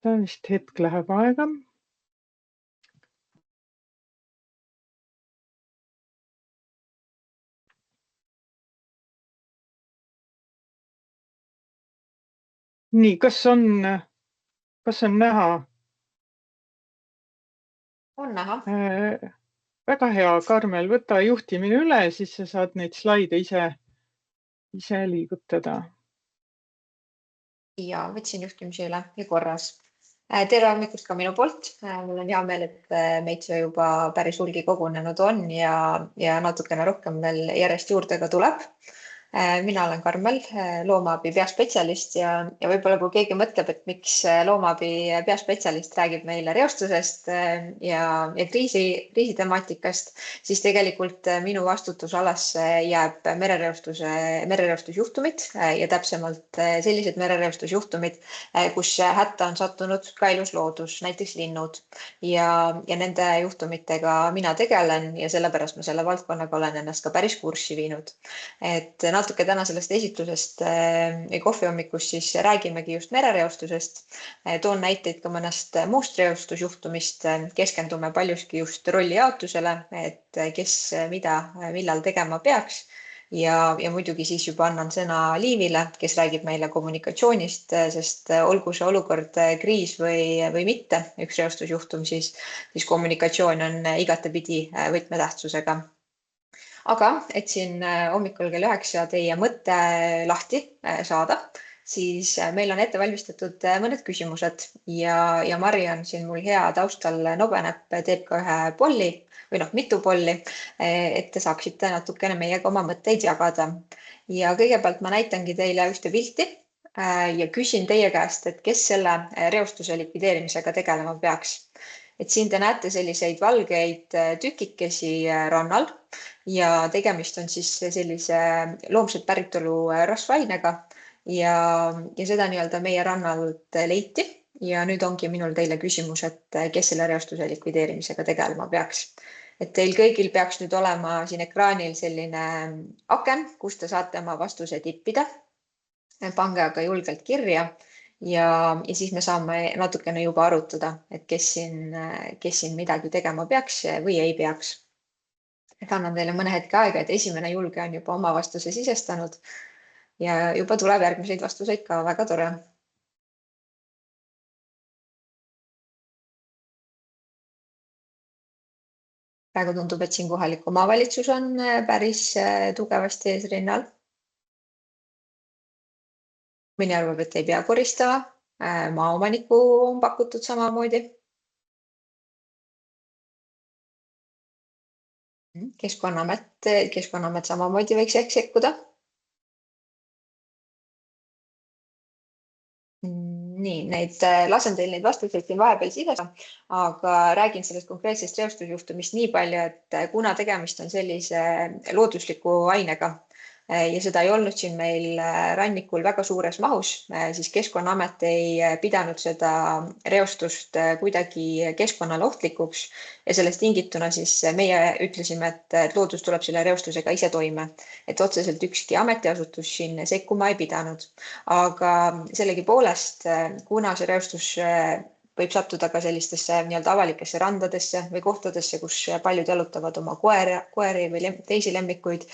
Vist hetk läheb aega. Nii, kas on näha? On näha. Väga hea, Karmel, võta juhtimine üle, siis sa saad neid slaide ise liigutada. Ja võtsin juhtimise üle ja korras. Tere hommikust ka minu poolt. Mul on hea meel, et meid see juba päris hulgi kogunenud on ja natukene rohkem veel järjest juurde ka tuleb. Mina olen Karmel, loomaabi peaspetsialist ja võib-olla kui keegi mõtleb, et miks loomaabi peaspetsialist räägib meile reostusest ja kriisitemaatikast, siis tegelikult minu vastutusalasse jääb merereostusjuhtumid ja täpsemalt sellised merereostusjuhtumid, kus hätta on sattunud ka ilus loodus, näiteks linnud ja nende juhtumitega mina tegelen ja sellepärast ma selle valdkonnaga olen ennast ka päris kurssi viinud. Et natuke täna sellest esitlusest või kohvihommikust siis räägimegi just merereostusest. Toon näiteid ka mõnest muust reostusjuhtumist. Keskendume paljuski just rollijaotusele, et kes mida millal tegema peaks. Ja muidugi siis juba annan sõna Liivile, kes räägib meile kommunikatsioonist, sest olgu see olukord kriis või mitte, üks reostusjuhtum, siis kommunikatsioon on igatepidi võtmetähtsusega. Aga et siin hommikul kell 9 teie mõtte lahti saada, siis meil on ette valmistatud mõned küsimused ja Mari on siin mul hea taustal nobeneb, teeb ka ühe polli või mitu polli, et te saaksite natukene meiega oma mõtteid jagada. Ja kõigepealt ma näitangi teile ühte pilti ja küsin teie käest, et kes selle reostuse likvideerimisega tegelema peaks. Et siin te näete selliseid valgeid tükikesi rannal ja tegemist on siis sellise loomset päritolu rasvainega ja seda nii-öelda meie rannalt leiti. Ja nüüd ongi minul teile küsimus, et kes selle reostuse likvideerimisega tegelema peaks. Et teil kõigil peaks nüüd olema siin ekraanil selline aken, kus te saate oma vastuse tippida. Pange aga julgelt kirja ja siis me saame natukene juba arutada, et kes siin midagi tegema peaks või ei peaks. Et annan teile mõne hetke aega, et esimene julge on juba oma vastuse sisestanud ja juba tuleb järgmiseid vastuseid ka, väga tore. Praegu tundub, et siin kohalik omavalitsus on päris tugevasti eesrinnal. Mõni arvab, et ei pea koristama. Maaomaniku on pakutud samamoodi. Keskkonnaamet samamoodi võiks ehk sekkuda. Nii, lasen teil neid vastuseid siin vahepeal sisestada, aga räägin sellest konkreetsest reostusjuhtumist nii palju, et kuna tegemist on sellise loodusliku ainega ja seda ei olnud siin meil rannikul väga suures mahus, siis Keskkonnaamet ei pidanud seda reostust kuidagi keskkonnale ohtlikuks ja sellest tingituna siis meie ütlesime, et loodus tuleb selle reostusega ise toime, et otseselt ükski ametiasutus siin sekkuma ei pidanud. Aga sellegipoolest, kuna see reostus võib sattuda ka sellistesse nii-öelda avalikesse randadesse või kohtadesse, kus paljud jalutavad oma koeri või teisi lemmikuid,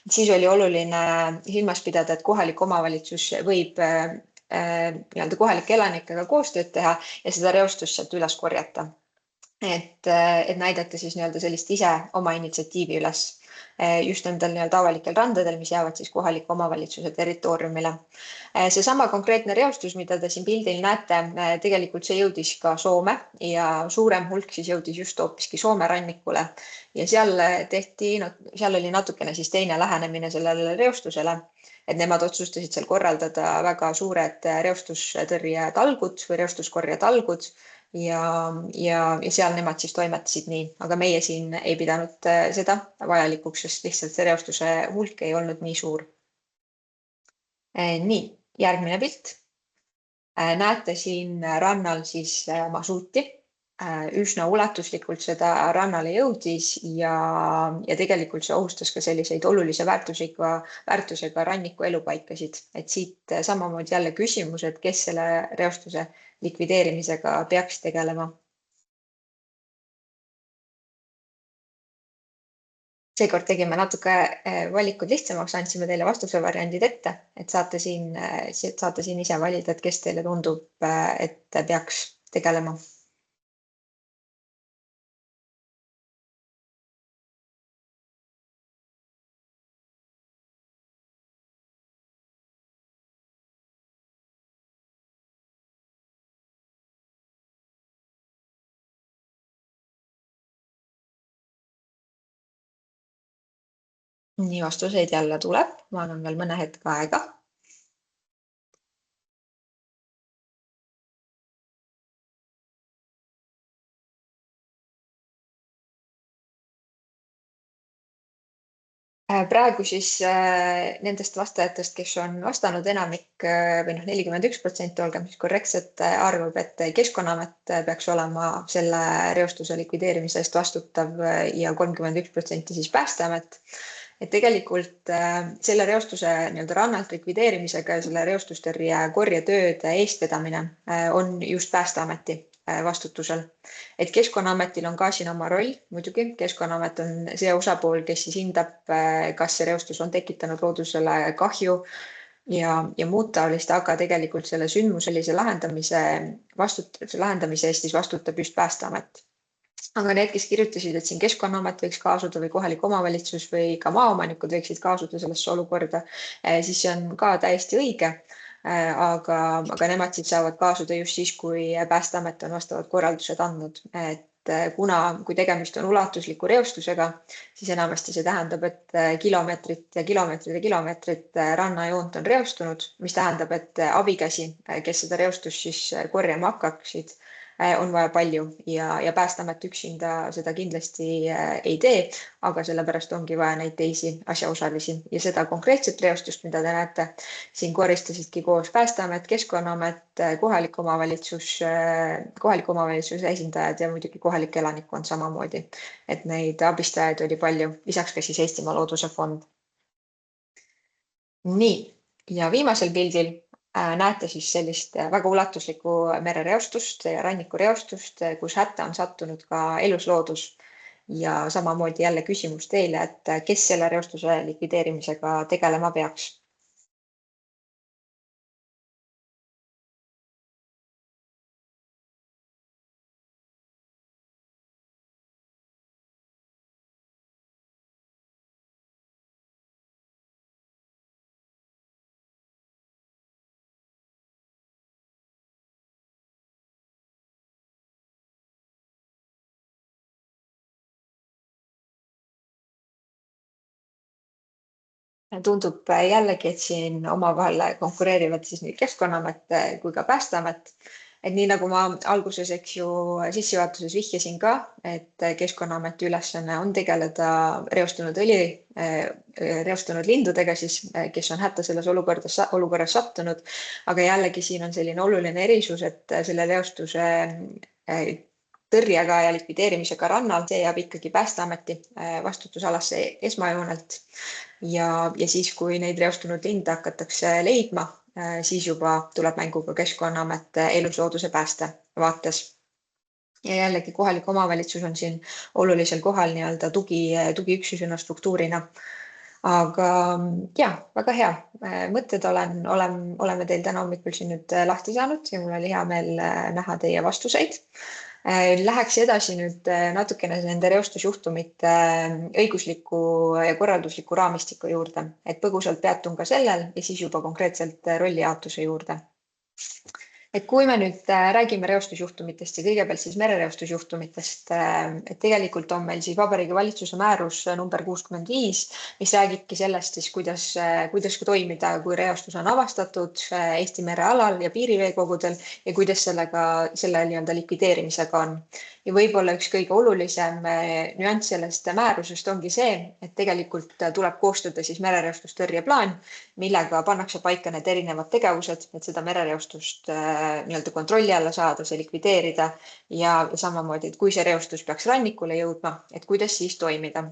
siis oli oluline silmas pidada, et kohalik omavalitsus võib nii-öelda kohalike elanikega koostööd teha ja seda reostust sealt üles korjata. Et näidata siis nii-öelda sellist ise oma initsiatiivi üles just nendel nii-öelda avalikel randadel, mis jäävad siis kohaliku omavalitsuse territooriumile. Seesama konkreetne reostus, mida te siin pildil näete, tegelikult see jõudis ka Soome ja suurem hulk siis jõudis just hoopiski Soome rannikule ja seal oli natukene siis teine lähenemine sellele reostusele, et nemad otsustasid seal korraldada väga suured reostustõrjetalgud või reostuskorjetalgud ja seal nemad siis toimetasid nii, aga meie siin ei pidanud seda vajalikuks, sest lihtsalt see reostuse hulk ei olnud nii suur. Nii, järgmine pilt. Näete siin rannal siis masuuti, üsna ulatuslikult seda rannale jõudis ja tegelikult see ohustas ka selliseid olulise väärtusega ranniku elupaikasid. Et siit samamoodi jälle küsimus, et kes selle reostuse likvideerimisega peaks tegelema. Seekord tegime natuke valikud lihtsamaks, andsime teile vastuse variandid ette, et saate siin ise valida, et kes teile tundub, et peaks tegelema. Nii, vastuseid jälle tuleb, ma annan veel mõne hetke aega. Praegu siis nendest vastajatest, kes on vastanud enamik või 41%, olgem siis korrektsed, arvab, et Keskkonnaamet peaks olema selle reostuse likvideerimise eest vastutav ja 31% siis Päästeamet. Et tegelikult selle reostuse rannalt likvideerimisega ja selle reostustõrje korjetööde eestvedamine on just Päästeameti vastutusel. Et Keskkonnaametil on ka siin oma roll, muidugi Keskkonnaamet on see osapool, kes siis hindab, kas see reostus on tekitanud loodusele kahju ja muud taolist, aga tegelikult selle sündmuselise lahendamise eest siis vastutab just Päästeamet. Aga need, kes kirjutasid, et siin Keskkonnaamet võiks kaasuda või kohalik omavalitsus või ka maaomanikud võiksid kaasuda sellesse olukorda, siis see on ka täiesti õige. Aga nemad siis saavad kaasuda just siis, kui Päästeamet on vastavad korraldused andnud. Et kui tegemist on ulatusliku reostusega, siis enamasti see tähendab, et kilomeetrit ja kilomeetrit rannajoont on reostunud, mis tähendab, et abikäsi, kes seda reostust siis korjama hakkaksid, on vaja palju ja Päästeamet üksinda seda kindlasti ei tee, aga sellepärast ongi vaja neid teisi asjaosalisi ja seda konkreetset reostust, mida te näete, siin koristasidki koos Päästeamet, Keskkonnaamet, kohaliku omavalitsuse esindajad ja muidugi kohalik elanikkond samamoodi, et neid abistajaid oli palju, lisaks ka siis Eestimaa Looduse Fond. Nii, ja viimasel pildil näete siis sellist väga ulatuslikku merereostust ja rannikureostust, kus hätta on sattunud ka elusloodus ja samamoodi jälle küsimus teile, et kes selle reostuse likvideerimisega tegelema peaks. Tundub jällegi, et siin omavahel konkureerivad siis nii Keskkonnaamet kui ka Päästeamet. Et nii nagu ma alguses, sissejuhatuses vihjasin ka, et Keskkonnaameti ülesanne on tegeleda reostunud lindudega, siis, kes on hätta selles olukorras sattunud. Aga jällegi siin on selline oluline erisus, et selle reostuse tõrjega ja likvideerimisega rannal, see jääb ikkagi Päästeameti vastutusalasse esmajoonelt. Ja siis, kui neid reostunud linde hakatakse leidma, siis juba tuleb mängu ka Keskkonnaamet eluslooduse pääste vaates. Ja jällegi kohalik omavalitsus on siin olulisel kohal tugiüksusena, struktuurina. Aga väga hea. Mõtted oleme teil täna hommikul siin nüüd lahti saanud ja mul oli hea meel näha teie vastuseid. Läheks edasi nüüd natukene nende reostusjuhtumite õigusliku ja korraldusliku raamistiku juurde, et põgusalt peatun ka sellel ja siis juba konkreetselt rollijaotuse juurde. Et kui me nüüd räägime reostusjuhtumitest ja kõigepealt siis merereostusjuhtumitest, et tegelikult on meil siis Vabariigi Valitsuse määrus number 65, mis räägibki sellest siis, kuidas toimida, kui reostus on avastatud Eesti merealal ja piiriveekogudel ja kuidas selle likvideerimisega on. Ja võib-olla üks kõige olulisem nüanss sellest määrusest ongi see, et tegelikult tuleb koostada siis merereostustõrjeplaan, millega pannakse paika need erinevad tegevused, et seda merereostust kontrolli alla saada, see likvideerida ja samamoodi, et kui see reostus peaks rannikule jõudma, et kuidas siis toimida.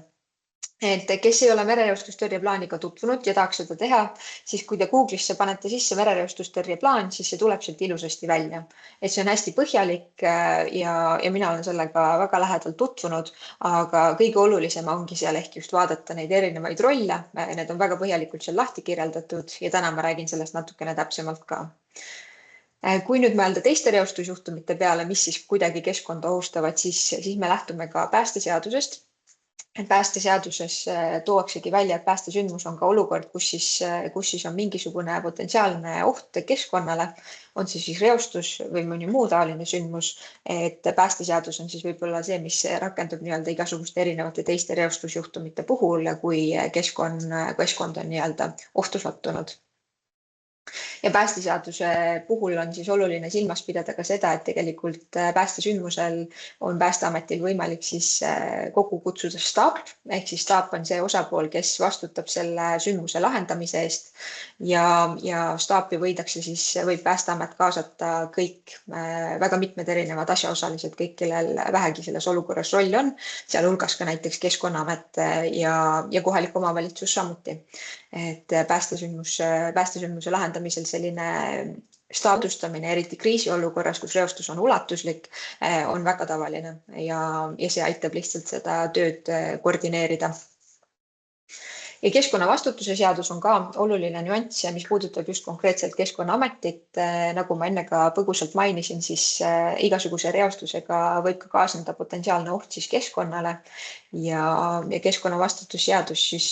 Et kes ei ole merereostustõrje plaaniga tutvunud ja tahaks seda teha, siis kui te Google'isse panete sisse merereostustõrje plaan, siis see tuleb sealt ilusasti välja. Et see on hästi põhjalik ja mina olen sellega väga lähedalt tutvunud, aga kõige olulisem ongi seal ehk just vaadata neid erinevaid rolle. Need on väga põhjalikult seal lahti kirjeldatud ja täna ma räägin sellest natukene täpsemalt ka. Kui nüüd mõelda teiste reostusjuhtumite peale, mis siis kuidagi keskkonda ohustavad, siis me lähtume ka päästeseadusest. Päästeseaduses tuuaksegi välja, et päästesündmus on ka olukord, kus siis on mingisugune potentsiaalne oht keskkonnale, on see siis reostus või mõni muu taoline sündmus, et päästeseadus on siis võib-olla see, mis rakendub nii-öelda igasuguste erinevate teiste reostusjuhtumite puhul, kui keskkond on nii-öelda ohtu sattunud. Ja päästeseaduse puhul on siis oluline silmas pidada ka seda, et tegelikult päästesündmusel on Päästeametil võimalik siis kokku kutsuda staap, ehk siis staap on see osapool, kes vastutab selle sündmuse lahendamise eest ja staapi võib Päästeamet kaasata kõik väga mitmed erinevad asjaosalised, kõik, kellel vähegi selles olukorras roll on, sealhulgas ka näiteks Keskkonnaamet ja kohalik omavalitsus samuti. Et päästesündmuse lahendamisel selline staadustamine, eriti kriisiolukorras, kus reostus on ulatuslik, on väga tavaline ja see aitab lihtsalt seda tööd koordineerida. Ja keskkonnavastutuse seadus on ka oluline nüanss, mis puudutab just konkreetselt Keskkonnaametit. Nagu ma enne ka põgusalt mainisin, siis igasuguse reostusega võib ka kaasneda potentsiaalne oht siis keskkonnale ja keskkonnavastutusseadus siis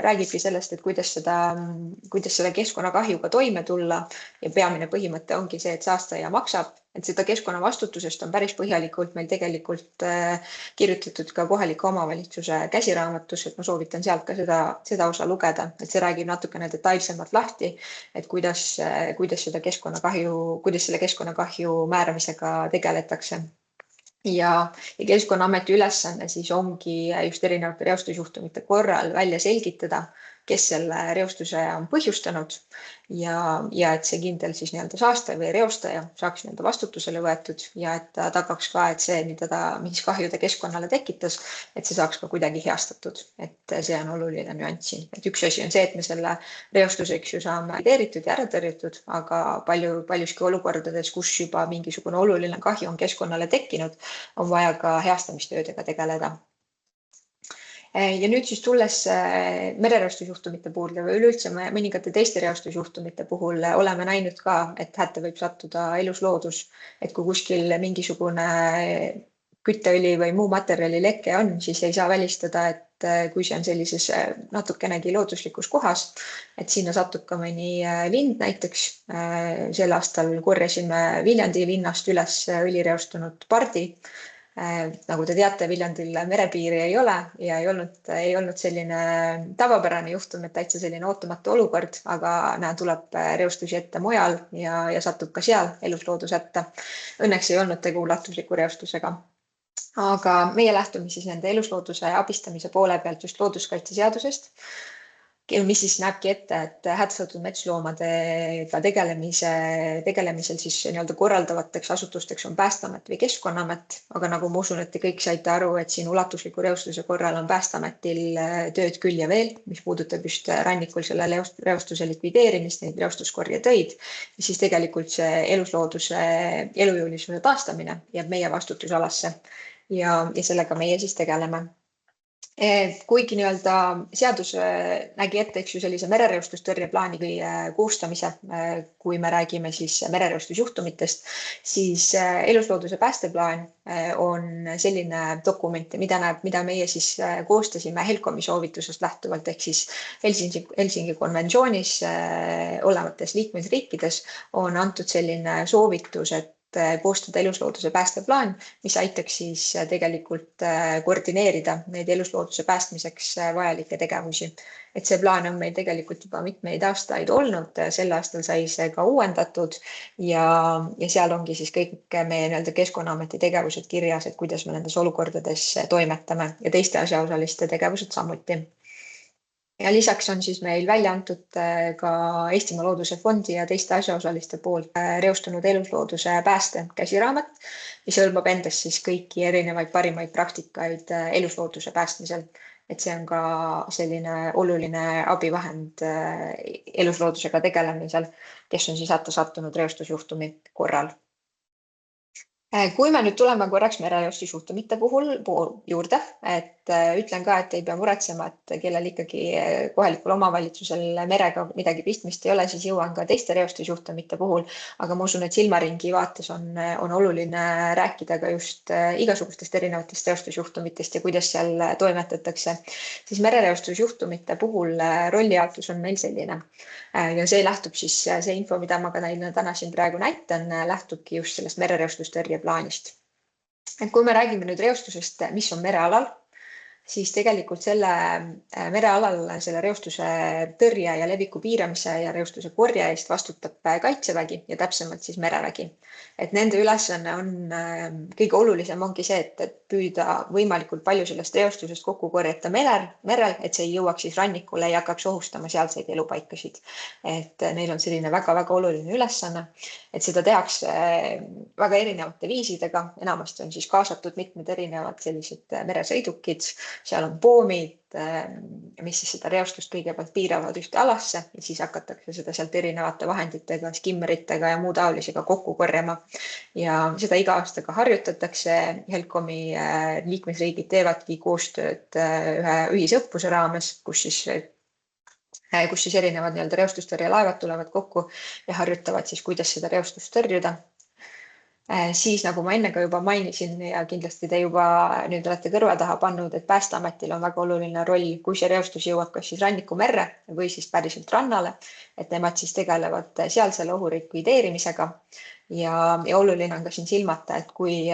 räägibki sellest, et kuidas seda keskkonnakahjuga toime tulla ja peamine põhimõte ongi see, et saastaja maksab. Et seda keskkonnavastutusest on päris põhjalikult meil tegelikult kirjutatud ka kohaliku omavalitsuse käsiraamatus, et ma soovitan sealt ka seda osa lugeda, et see räägib natukene detailsemalt lahti, et kuidas selle keskkonnakahju määramisega tegeletakse. Ja Keskkonnaameti ülesanne siis ongi just erinevate reostusjuhtumite korral välja selgitada, kes selle reostuse on põhjustanud ja et see kindel siis nii-öelda saastaja või reostaja saaks nii-öelda vastutusele võetud ja et ta tagaks ka, et see, mis kahju ta keskkonnale tekitas, et see saaks ka kuidagi heastatud. Et see on oluline nüanssi. Et üks asi on see, et me selle reostuse saame ideeritud ja ära tõrjutud, aga paljuski olukordades, kus juba mingisugune oluline kahju on keskkonnale tekkinud, on vaja ka heastamistöödega tegeleda. Ja nüüd siis tulles merereostusjuhtumite puhul või üleüldse mõningate teiste reostusjuhtumite puhul oleme näinud ka, et hätta võib sattuda elusloodus, et kui kuskil mingisugune kütteõli või muu materjali leke on, siis ei saa välistada, et kui see on sellises natukenegi looduslikus kohas, et sinna satub ka mõni lind näiteks. Sel aastal korjasime Viljandi linnast üles õlireostunud pardi. Nagu te teate, Viljandil merepiiri ei ole ja ei olnud selline tavapärane juhtum, et täitsa selline ootamatu olukord, aga tuleb reostusi ette mujal ja satub ka seal elusloodus ette. Õnneks ei olnud tegu ulatusliku reostusega. Aga meie lähtume siis nende eluslooduse abistamise poole pealt just looduskaitseseadusest, mis siis näebki ette, et hädastatud metsloomadega tegelemisel siis nii-öelda korraldavateks asutusteks on Päästeamet või Keskkonnaamet, aga nagu ma usun, et te kõik saite aru, et siin ulatusliku reostuse korral on Päästeametil tööd küll ja veel, mis puudutab just rannikul selle reostuse likvideerimist, neid reostuskorjetöid, siis tegelikult see eluslooduse elujõulisuse taastamine jääb meie vastutusalasse ja sellega meie siis tegeleme. Kuigi nii-öelda seadus nägi ette sellise merereostustõrje plaani koostamise, kui me räägime siis merereostusjuhtumitest, siis eluslooduse päästeplaan on selline dokument, mida meie siis koostasime HELCOM-i soovitusest lähtuvalt, ehk siis Helsingi konventsioonis olevates liikmesriikides on antud selline soovitus, et koostada eluslooduse päästeplaan, mis aitaks siis tegelikult koordineerida neid eluslooduse päästmiseks vajalikke tegevusi. Et see plaan on meil tegelikult juba mitmeid aastaid olnud, sel aastal sai see ka uuendatud ja seal ongi siis kõik meie nii-öelda Keskkonnaameti tegevused kirjas, et kuidas me nendes olukordades toimetame ja teiste asjaosaliste tegevused samuti. Ja lisaks on siis meil välja antud ka Eestimaa Looduse Fondi ja teiste asjaosaliste poolt reostunud eluslooduse pääste käsiraamat, mis hõlmab endas siis kõiki erinevaid parimaid praktikaid eluslooduse päästmisel. et see on ka selline oluline abivahend elusloodusega tegelemisel, kes on siis hätta sattunud reostusjuhtumi korral. Kui me nüüd tuleme korraks merereostusjuhtumite puhul juurde, et ütlen ka, et ei pea muretsema, et kellel ikkagi kohalikul omavalitsusel merega midagi pistmist ei ole, siis jõuan ka teiste reostusjuhtumite puhul. Aga ma usun, et silmaringi vaates on oluline rääkida ka just igasugustest erinevatest reostusjuhtumitest ja kuidas seal toimetatakse. Siis merereostusjuhtumite puhul rollijaotus on meil selline. Ja see lähtub siis, see info, mida ma ka neile täna siin praegu näitan, lähtubki just sellest merereostustõrje plaanist. Et kui me räägime nüüd reostusest, mis on merealal, siis tegelikult selle merealal selle reostuse tõrje ja leviku piiramise ja reostuse korje eest vastutab Kaitsevägi ja täpsemalt siis merevägi. Et nende ülesanne on kõige olulisem ongi see, et püüda võimalikult palju sellest reostusest kokku korjata merel, et see ei jõuaks siis rannikule ja hakkaks ohustama sealseid elupaikasid. Et neil on selline väga-väga oluline ülesanne, et seda tehakse väga erinevate viisidega. Enamasti on siis kaasatud mitmed erinevad sellised meresõidukid, seal on poomid, mis siis seda reostust kõigepealt piiravad ühte alasse ja siis hakatakse seda sealt erinevate vahenditega, skimmeritega ja muu taolisega kokku korjama. Ja seda iga aastaga harjutatakse. Helcomi liikmesriigid teevadki koostööd ühe ühisõppuse raames, kus siis erinevad reostustõrjelaevad tulevad kokku ja harjutavad siis, kuidas seda reostust tõrjuda. Siis, nagu ma enne ka juba mainisin ja kindlasti te juba nüüd olete kõrva taha pannud, et Päästeametil on väga oluline roll, kui see reostus jõuab kas siis rannikumerre või siis päriselt rannale, et nemad siis tegelevad sealsele ohu likvideerimisega. Ja oluline on ka siin silmata, et kui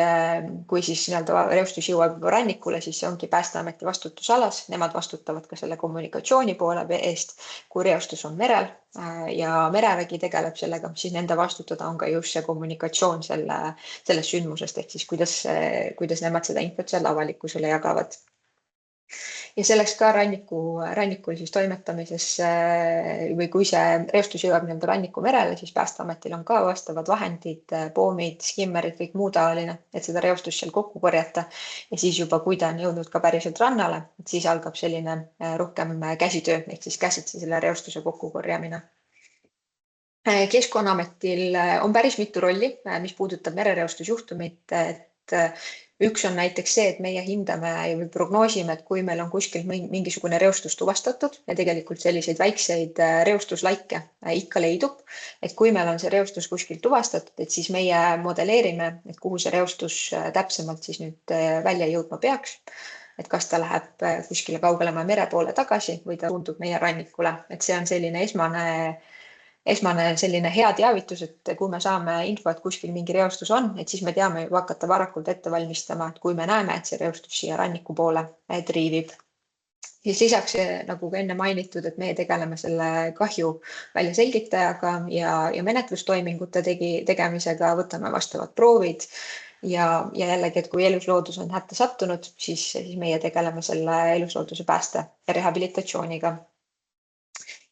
siis reostus jõuab rannikule, siis see ongi Päästeameti vastutusalas. Nemad vastutavad ka selle kommunikatsiooni poole eest, kui reostus on merel ja merevägi tegeleb sellega, siis nende vastutada on ka just see kommunikatsioon sellest sündmusest, ehk siis kuidas nemad seda infot seal avalikkusele jagavad. Ja selleks ka rannikul siis toimetamises või kui see reostus jõuab ranniku merele, siis Päästeametil on ka vastavad vahendid, poomid, skimmerid, kõik muu taoline, et seda reostust seal kokku korjata. Ja siis juba, kui ta on jõudnud ka päriselt rannale, siis algab selline rohkem käsitöö, ehk siis käsitsi selle reostuse kokkukorjamine. Keskkonnaametil on päris mitu rolli, mis puudutab merereostusjuhtumit, et üks on näiteks see, et meie hindame või prognoosime, et kui meil on kuskil mingisugune reostus tuvastatud ja tegelikult selliseid väikseid reostuslaike ikka leidub, et kui meil on see reostus kuskil tuvastatud, et siis meie modelleerime, et kuhu see reostus täpsemalt siis nüüd välja jõudma peaks. Et kas ta läheb kuskile kaugelema mere poole tagasi või ta suundub meie rannikule, et see on selline esmane selline hea teavitus, et kui me saame info, et kuskil mingi reostus on, et siis me teame juba hakata varakult ette valmistama, et kui me näeme, et see reostus siia ranniku poole triivib. Ja lisaks, nagu ka enne mainitud, et meie tegeleme selle kahju väljaselgitajaga ja menetlustoimingute tegemisega, võtame vastavad proovid ja jällegi, et kui elusloodus on hätta sattunud, siis meie tegeleme selle eluslooduse pääste ja rehabilitatsiooniga.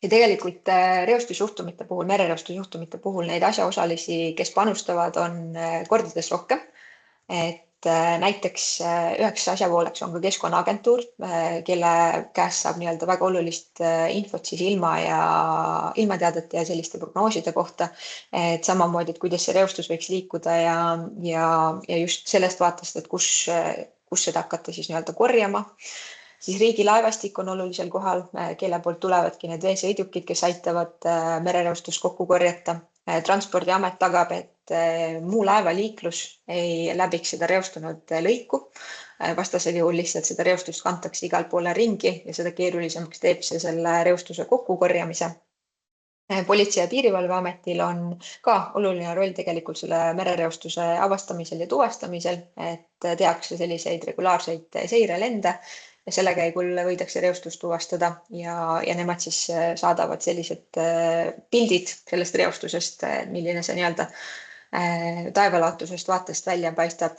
Ja tegelikult reostusjuhtumite puhul, merereostusjuhtumite puhul neid asjaosalisi, kes panustavad, on kordades rohkem. Et näiteks üheks asjavooleks on ka Keskkonnaagentuur, kelle käest saab väga olulist infot siis ilmateadete ja selliste prognooside kohta. Et samamoodi, et kuidas see reostus võiks liikuda ja just sellest vaatest, et kus seda hakata siis korjama. Siis riigilaevastik on olulisel kohal, kelle poolt tulevadki need veesõidukid, kes aitavad merereostust kokku korjata. Transpordiamet tagab, et muu laevaliiklus ei läbiks seda reostunud lõiku. Vastasel juhul lihtsalt seda reostust kantakse igal poole ringi ja seda keerulisemaks teeb see selle reostuse kokkukorjamise. Politsei- ja Piirivalveametil on ka oluline roll tegelikult selle merereostuse avastamisel ja tuvastamisel, et tehakse selliseid regulaarseid seirelende ja selle käigul võidakse reostust tuvastada ja nemad siis saadavad sellised pildid sellest reostusest, milline see taevalaatusest vaatest välja paistab.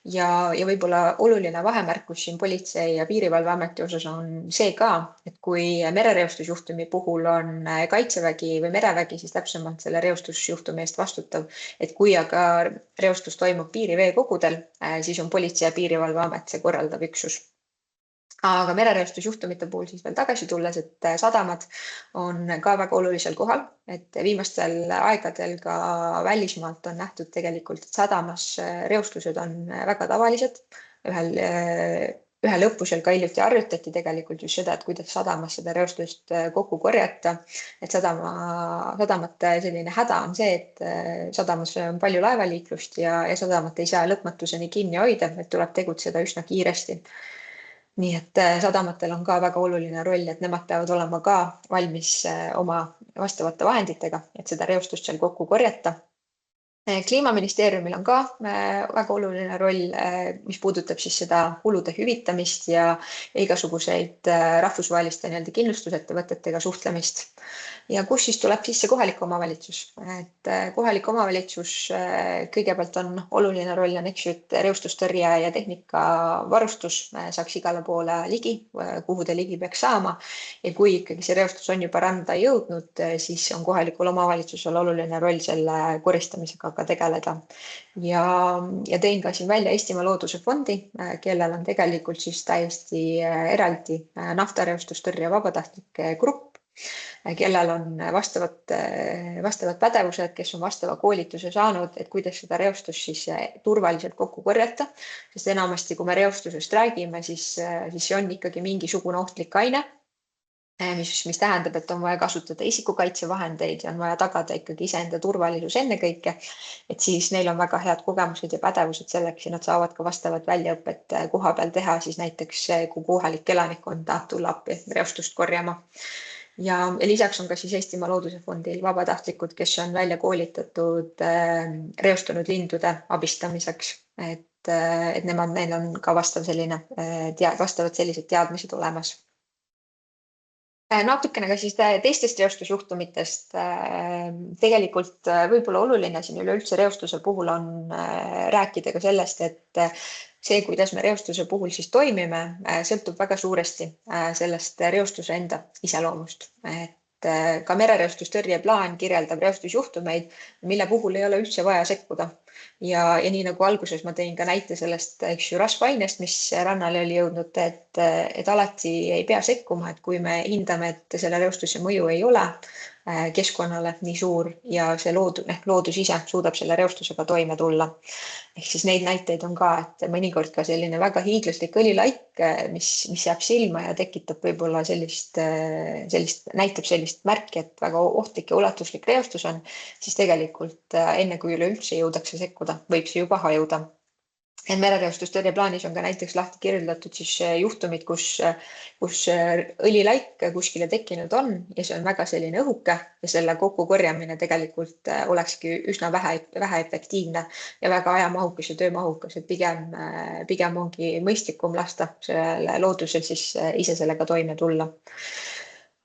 Ja võib-olla oluline vahemärkus siin Politsei- ja Piirivalveameti osas on see ka, et kui merereostusjuhtumi puhul on Kaitsevägi või merevägi, siis täpsemalt selle reostusjuhtumi eest vastutav, et kui aga reostus toimub piiriveekogudel, siis on Politsei- ja Piirivalveamet see korraldav üksus. Aga merereostusjuhtumite puhul siis veel tagasi tulles, et sadamad on ka väga olulisel kohal, et viimastel aegadel ka välismaalt on nähtud tegelikult, et sadamas reostused on väga tavalised. Ühel õppusel ka hiljuti arutati tegelikult just seda, et kuidas sadamas seda reostust kokku korjata. Et sadamate selline häda on see, et sadamas on palju laevaliiklust ja sadamat ei saa lõpmatuseni kinni hoida, et tuleb tegutseda üsna kiiresti. Nii et sadamatel on ka väga oluline roll, et nemad peavad olema ka valmis oma vastavate vahenditega, et seda reostust seal kokku korjata. Kliimaministeeriumil on ka väga oluline roll, mis puudutab siis seda kulude hüvitamist ja igasuguseid rahvusvaheliste kindlustusettevõtetega suhtlemist. Ja kus siis tuleb sisse kohalik omavalitsus. Et kohalik omavalitsus kõigepealt on oluline roll, on et reostustõrje ja tehnika varustus saaks igale poole ligi, kuhu ta ligi peaks saama. Ja kui ikkagi see reostus on juba randa jõudnud, siis on kohalikul omavalitsusel oluline roll selle koristamisega ka tegeleda. Ja tein ka siin välja Eestimaa Looduse Fondi, kellel on tegelikult siis täiesti eraldi naftareostustõrje vabatahtlike grupp, kellel on vastavad pädevused, kes on vastava koolituse saanud, et kuidas seda reostust siis turvaliselt kokku korjata. Sest enamasti, kui me reostusest räägime, siis see on ikkagi mingisugune ohtlik aine, mis tähendab, et on vaja kasutada isikukaitsevahendeid ja on vaja tagada ikkagi iseenda turvalisus ennekõike. Et siis neil on väga head kogemused ja pädevused selleks ja nad saavad ka vastavat väljaõpet koha peal teha, siis näiteks kui kohalik elanikkond tahab tulla appi reostust korjama. Ja lisaks on ka siis Eestimaa Looduse Fondil vabatahtlikud, kes on välja koolitatud reostunud lindude abistamiseks, et neil on ka vastavad sellised teadmised olemas. Natukene ka siis teistest reostusjuhtumitest. Tegelikult võib-olla oluline siin üleüldse reostuse puhul on rääkida ka sellest, et see, kuidas me reostuse puhul siis toimime, sõltub väga suuresti sellest reostuse enda iseloomust. Et ka merereostustõrje plaan kirjeldab reostusjuhtumeid, mille puhul ei ole üldse vaja sekkuda. Ja nii nagu alguses ma tein ka näite sellest rasvainest, mis rannale oli jõudnud, et alati ei pea sekkuma, et kui me hindame, et selle reostuse mõju ei ole keskkonnale nii suur ja see loodus ise suudab selle reostusega toime tulla. Ehk siis neid näiteid on ka, et mõnikord ka selline väga hiiglaslik õlilaik, mis jääb silma ja tekitab võib-olla näitab sellist märki, et väga ohtlik ja ulatuslik reostus on, siis tegelikult enne kui üleüldse jõudakse sekkuda, võib see juba hajuda. Et merereostustõrje plaanis on ka näiteks lahti kirjeldatud siis juhtumid, kus õlilaik kuskile tekkinud on ja see on väga selline õhuke ja selle kokkukorjamine tegelikult olekski üsna vähe efektiivne ja väga ajamahukas ja töömahukas, et pigem ongi mõistlikum lasta sellele loodusel siis ise sellega toime tulla.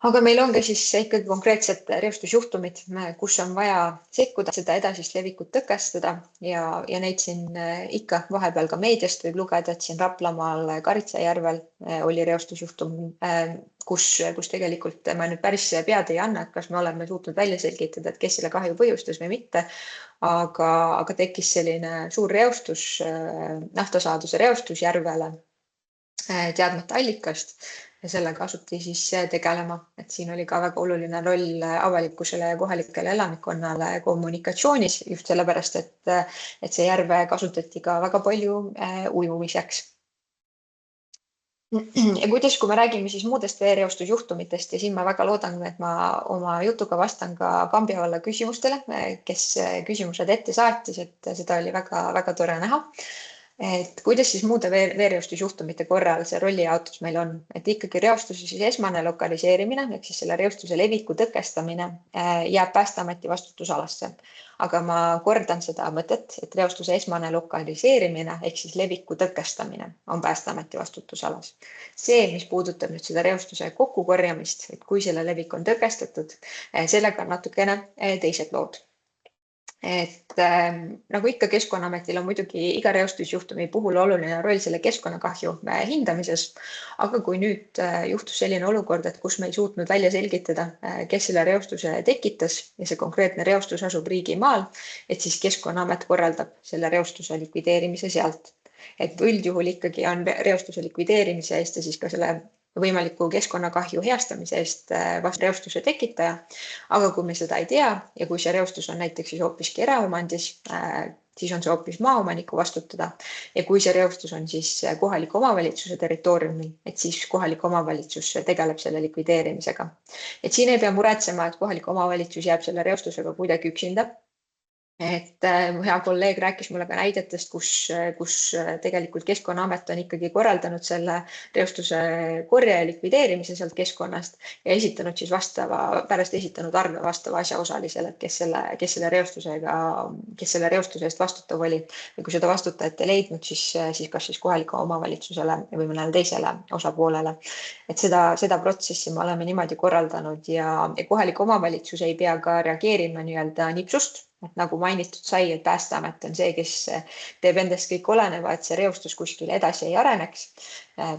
Aga meil on ka siis ikkagi konkreetsed reostusjuhtumid, kus on vaja sekkuda, seda edasist levikut tõkestada ja neid siin ikka vahepeal ka meediast võib lugeda, et siin Raplamaal Karitsajärvel oli reostusjuhtum, kus tegelikult ma nüüd päris pead ei anna, et kas me oleme suutnud välja selgitada, et kes selle kahju põhjustas või mitte, aga tekkis selline suur reostus, naftasaaduse reostus järvele teadmata allikast ja sellega asuti siis tegelema, et siin oli ka väga oluline roll avalikkusele ja kohalikele elanikkonnale kommunikatsioonis just sellepärast, et see järve kasutati ka väga palju ujumiseks. Ja kuidas, kui me räägime siis muudest veereostusjuhtumitest ja siin ma väga loodan, et ma oma jutuga vastan ka Kambja valla küsimustele, kes küsimused ette saatis, et seda oli väga tore näha. Et kuidas siis muude veereostusjuhtumite korral see rollijaotus meil on, et ikkagi reostuse siis esmane lokaliseerimine, ehk siis selle reostuse leviku tõkestamine jääb Päästeameti vastutusalasse. Aga ma kordan seda mõtet, et reostuse esmane lokaliseerimine ehk siis leviku tõkestamine on Päästeameti vastutusalas. See, mis puudutab nüüd seda reostuse kokkukorjamist, et kui selle levik on tõkestatud, sellega on natukene teised lood. Et nagu ikka Keskkonnaametil on muidugi iga reostusjuhtumi puhul oluline roll selle keskkonnakahju hindamises, aga kui nüüd juhtus selline olukord, et kus me ei suutnud välja selgitada, kes selle reostuse tekitas ja see konkreetne reostus asub riigimaal, et siis Keskkonnaamet korraldab selle reostuse likvideerimise sealt. et üldjuhul ikkagi on reostuse likvideerimise eest ja siis ka selle võimaliku keskkonnakahju heastamise eest vastu reostuse tekitaja. Aga kui me seda ei tea ja kui see reostus on näiteks siis hoopiski eraomandis, siis on see hoopis maaomaniku vastutada. Ja kui see reostus on siis kohaliku omavalitsuse territooriumil, et siis kohalik omavalitsus tegeleb selle likvideerimisega. Et siin ei pea muretsema, et kohalik omavalitsus jääb selle reostusega kuidagi üksinda. Et mu hea kolleeg rääkis mulle ka näidetest, kus tegelikult Keskkonnaamet on ikkagi korraldanud selle reostuse korje ja likvideerimise sealt keskkonnast ja esitanud siis pärast esitanud arve vastava asjaosalisele, kes selle reostuse eest vastutav oli. Ja kui seda vastutajat ei leidnud, siis kas siis kohalikule omavalitsusele või mõnele teisele osapoolele. Et seda protsessi me oleme niimoodi korraldanud ja kohalik omavalitsus ei pea ka reageerima nii-öelda nipsust. Et nagu mainitud sai, et Päästeamet on see, kes teeb endast kõik oleneva, et see reostus kuskil edasi ei areneks,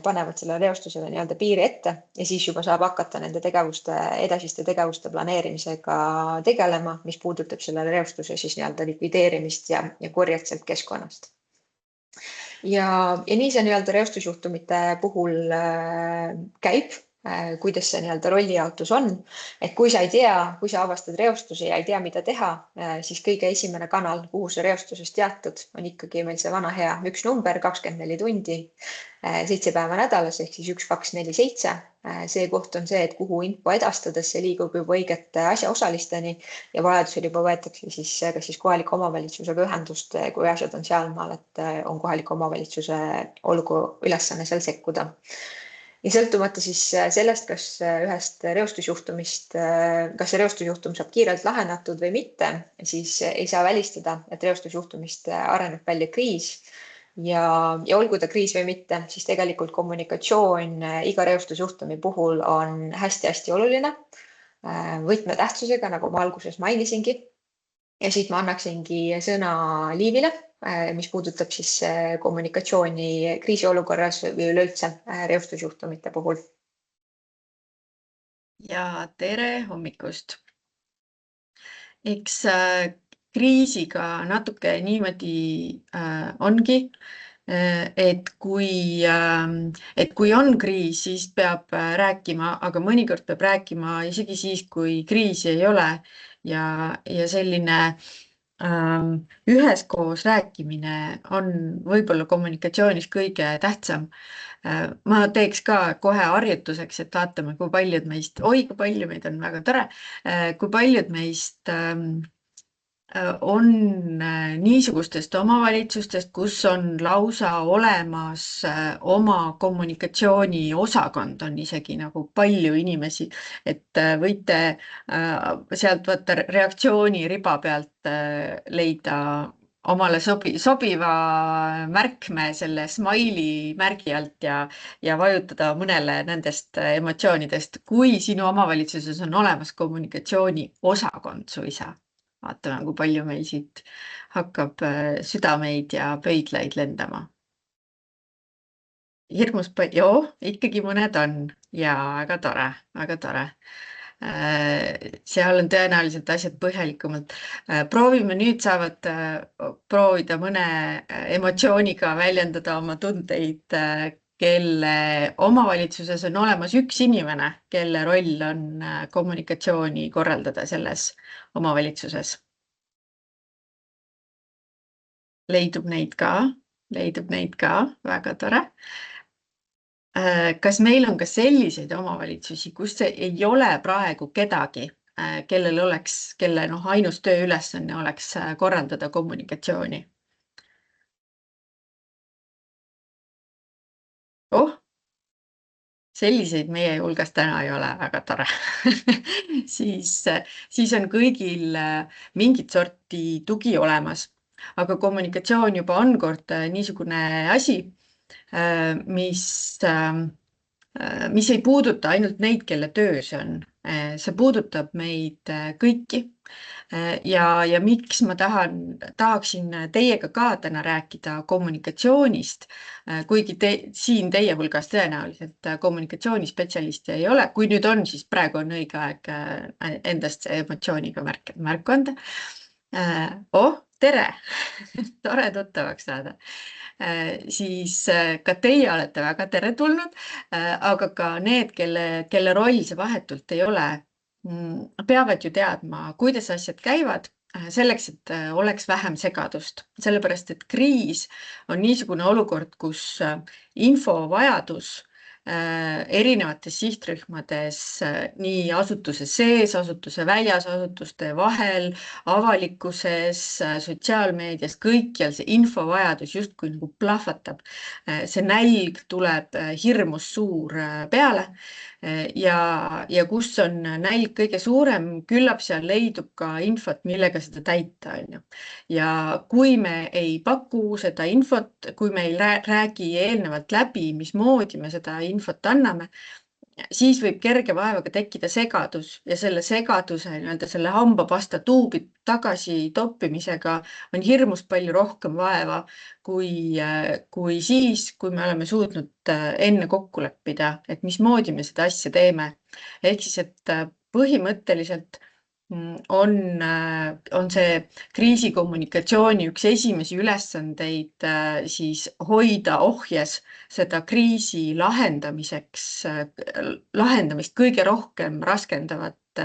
panevad selle reostusele nii-öelda piiri ette ja siis juba saab hakata nende edasiste tegevuste planeerimisega tegelema, mis puudutab selle reostuse siis nii-öelda likvideerimist ja korjet sealt keskkonnast. Ja nii see nii-öelda reostusjuhtumite puhul käib. Kuidas see nii-öelda rollijaotus on. Et kui sa ei tea, kui sa avastad reostuse ja ei tea, mida teha, siis kõige esimene kanal, kuhu see reostusest teatud, on ikkagi meil see vana hea üks number, 24 tundi, 7 päeva nädalas ehk siis 1247. See koht on see, et kuhu info edastades see liigub juba õigete asjaosalisteni ja vajadusel juba võetakse siis kas siis kohaliku omavalitsusega ühendust, kui asjad on sealmaal, et on kohaliku omavalitsuse ülesanne seal sekkuda. Ja sõltumata siis sellest, kas ühest reostusjuhtumist, kas see reostusjuhtum saab kiirelt lahenatud või mitte, siis ei saa välistada, et reostusjuhtumist areneb välja kriis ja olgu ta kriis või mitte, siis tegelikult kommunikatsioon iga reostusjuhtumi puhul on hästi-hästi oluline, võtmetähtsusega, nagu ma alguses mainisingi. Ja siit ma annaksingi sõna Liivile, mis puudutab siis kommunikatsiooni kriisiolukorras või üleüldse reostusjuhtumite puhul. Ja tere hommikust. Eks kriisiga natuke niimoodi ongi, et kui on kriis, siis peab rääkima, aga mõnikord peab rääkima isegi siis, kui kriisi ei ole ja selline üheskoos rääkimine on võib-olla kommunikatsioonis kõige tähtsam. Ma teeks ka kohe harjutuseks, et vaatame, kui paljud meist, kui palju meid on, väga tore, kui paljud meist on niisugustest omavalitsustest, kus on lausa olemas oma kommunikatsiooniosakond, on isegi nagu palju inimesi, et võite sealt võtta reaktsiooni riba pealt leida omale sobiva märkme selle smiley märgi alt ja vajutada mõnele nendest emotsioonidest, kui sinu omavalitsuses on olemas kommunikatsiooniosakond suisa. Vaatame, kui palju meil siit hakkab südameid ja pöidlaid lendama. Hirmus palju, ikkagi mõned on ja väga tore, väga tore. Seal on tõenäoliselt asjad põhjalikumalt. Proovime nüüd saavad proovida mõne emotsiooniga väljendada oma tundeid, kelle omavalitsuses on olemas üks inimene, kelle roll on kommunikatsiooni korraldada selles omavalitsuses. Leidub neid ka, väga tore. Kas meil on ka selliseid omavalitsusi, kus ei ole praegu kedagi, kelle ainus tööülesanne oleks korraldada kommunikatsiooni? Selliseid meie hulgas täna ei ole, väga tore. Siis on kõigil mingit sorti tugi olemas, aga kommunikatsioon juba on kord niisugune asi, mis ei puuduta ainult neid, kelle töö see on. See puudutab meid kõiki. Ja miks ma tahaksin teiega ka täna rääkida kommunikatsioonist, kuigi siin teie hulgas tõenäoliselt kommunikatsioonispetsialisti ei ole. Kui nüüd on, siis praegu on õige aeg endast emotsiooniga märku anda. tere, tore tuttavaks saada. Siis ka teie olete väga teretulnud, aga ka need, kelle roll see vahetult ei ole, peavad ju teadma, kuidas asjad käivad, selleks, et oleks vähem segadust. Sellepärast, et kriis on niisugune olukord, kus infovajadus erinevates sihtrühmades, nii asutuse sees, asutuse väljas, asutuste vahel, avalikkuses, sotsiaalmeedias, kõikjal see infovajadus justkui nagu plahvatab. See nälg tuleb hirmus suur peale ja kus on nälg kõige suurem, küllap seal leidub ka infot, millega seda täita, on ju. Ja kui me ei paku seda infot, kui me ei räägi eelnevalt läbi, mismoodi me seda infot anname, siis võib kerge vaevaga tekkida segadus ja selle segaduse, selle hambapasta tuubi tagasi toppimisega on hirmus palju rohkem vaeva kui siis, kui me oleme suutnud enne kokku leppida, et mismoodi me seda asja teeme. Ehk siis, et põhimõtteliselt on see kriisikommunikatsiooni üks esimesi ülesandeid siis hoida ohjes seda kriisi lahendamist kõige rohkem raskendavat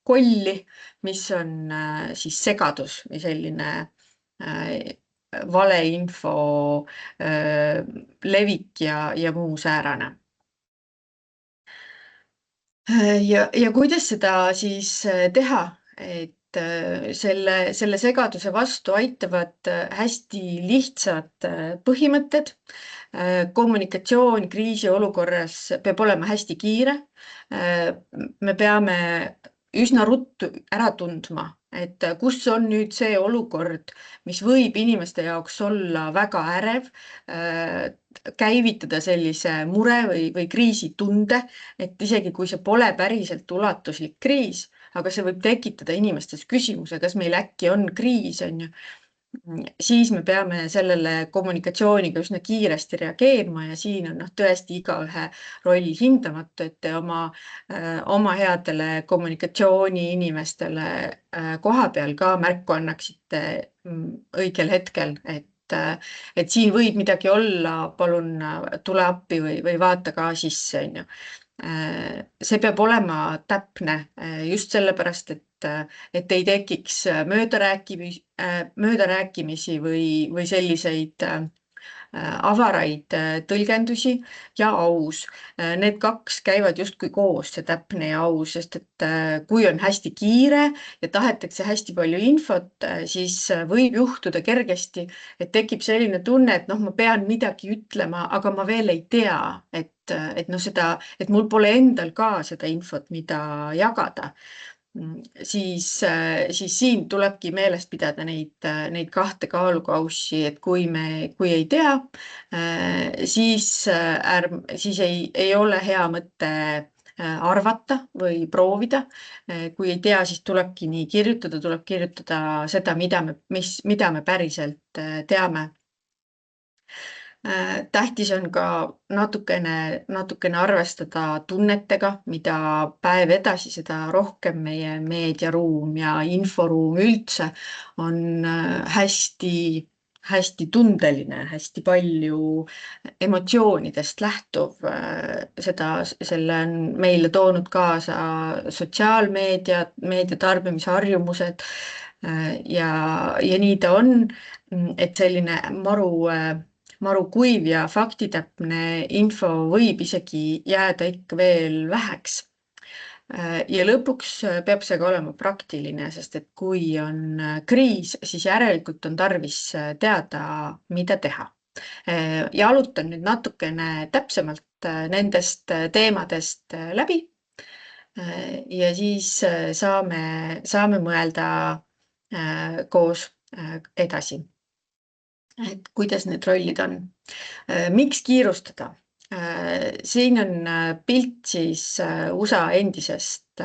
kolli, mis on siis segadus või selline valeinfo levik ja muu säärane. Ja kuidas seda siis teha, et selle segaduse vastu aitavad hästi lihtsad põhimõtted. Kommunikatsioon kriisiolukorras peab olema hästi kiire. Me peame üsna ruttu ära tundma, et kus on nüüd see olukord, mis võib inimeste jaoks olla väga ärev, käivitada sellise mure või kriisitunde, et isegi kui see pole päriselt ulatuslik kriis, aga see võib tekitada inimestes küsimuse, kas meil äkki on kriis, on ju. Siis me peame sellele kommunikatsiooniga üsna kiiresti reageerima ja siin on tõesti igaühe roll hindamatu, et te oma headele kommunikatsiooni inimestele koha peal ka märku annaksite õigel hetkel, et siin võib midagi olla, palun tule appi või vaata ka sisse, on ju. See peab olema täpne just sellepärast, et ei tekiks möödarääkimisi või selliseid avaraid tõlgendusi ja aus. Need kaks käivad justkui koos, see täpne ja aus, sest et kui on hästi kiire ja tahetakse hästi palju infot, siis võib juhtuda kergesti, et tekib selline tunne, et ma pean midagi ütlema, aga ma veel ei tea, et mul pole endal ka seda infot, mida jagada. Siis siin tulebki meelest pidada neid kahte kaalukaussi, et kui ei tea, siis ei ole hea mõte arvata või proovida. Kui ei tea, siis tulebki nii kirjutada, tuleb kirjutada seda, mida me päriselt teame. Tähtis on ka natukene arvestada tunnetega, mida päev edasi, seda rohkem meie meediaruum ja inforuum üldse on hästi tundeline, hästi palju emotsioonidest lähtuv. Selle on meile toonud kaasa sotsiaalmeedia, meedia tarbimisharjumused ja nii ta on, et selline maru kuiv ja faktitäpne info võib isegi jääda ikka veel väheks. Ja lõpuks peab see ka olema praktiline, sest et kui on kriis, siis järelikult on tarvis teada, mida teha. Ja alutan nüüd natukene täpsemalt nendest teemadest läbi ja siis saame mõelda koos edasi. Et kuidas need rollid on. Miks kiirustada? Siin on pilt siis USA endisest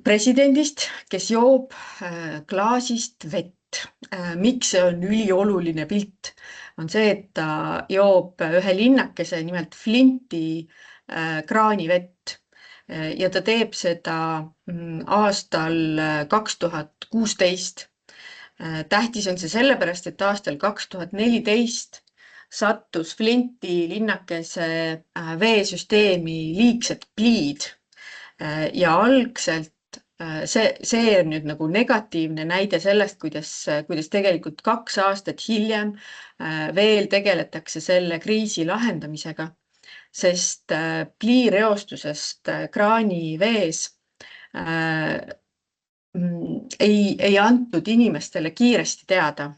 presidendist, kes joob klaasist vett. Miks see on ülioluline pilt? On see, et ta joob ühe linnakese, nimelt Flinti kraanivett. ja ta teeb seda aastal 2016. Tähtis on see sellepärast, et aastal 2014 sattus Flinti linnakese veesüsteemi liigsed pliid ja algselt see on nüüd nagu negatiivne näide sellest, kuidas tegelikult 2 aastat hiljem veel tegeletakse selle kriisi lahendamisega, sest pliireostusest kraanivees ei antud inimestele kiiresti teada,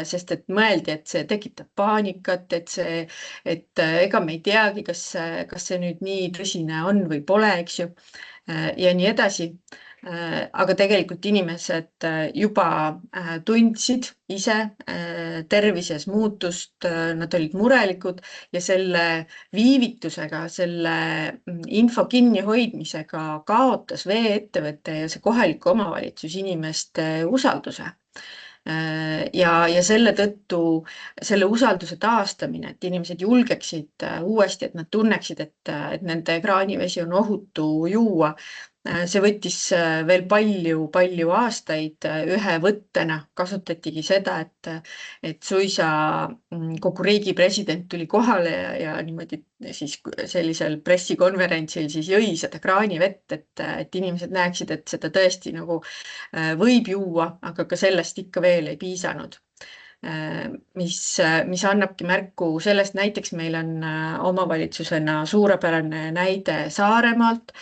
sest et mõeldi, et see tekitab paanikat, et ega me ei teagi, kas see nüüd nii tõsine on või pole, eks ju, ja nii edasi. Aga tegelikult inimesed juba tundsid ise tervises muutust, nad olid murelikud ja selle viivitusega, selle info kinnihoidmisega kaotas veeettevõte ja see kohalik omavalitsus inimeste usalduse. Ja selle tõttu selle usalduse taastamine, et inimesed julgeksid uuesti, et nad tunneksid, et nende kraanivesi on ohutu juua, see võttis veel palju aastaid. Ühe võttena kasutatigi seda, et suisa kogu riigi president tuli kohale ja niimoodi siis sellisel pressikonverentsil siis jõi seda kraanivett, et inimesed näeksid, et seda tõesti nagu võib juua, aga ka sellest ikka veel ei piisanud. Mis annabki märku sellest, näiteks meil on omavalitsusena suurepärane näide Saaremaalt,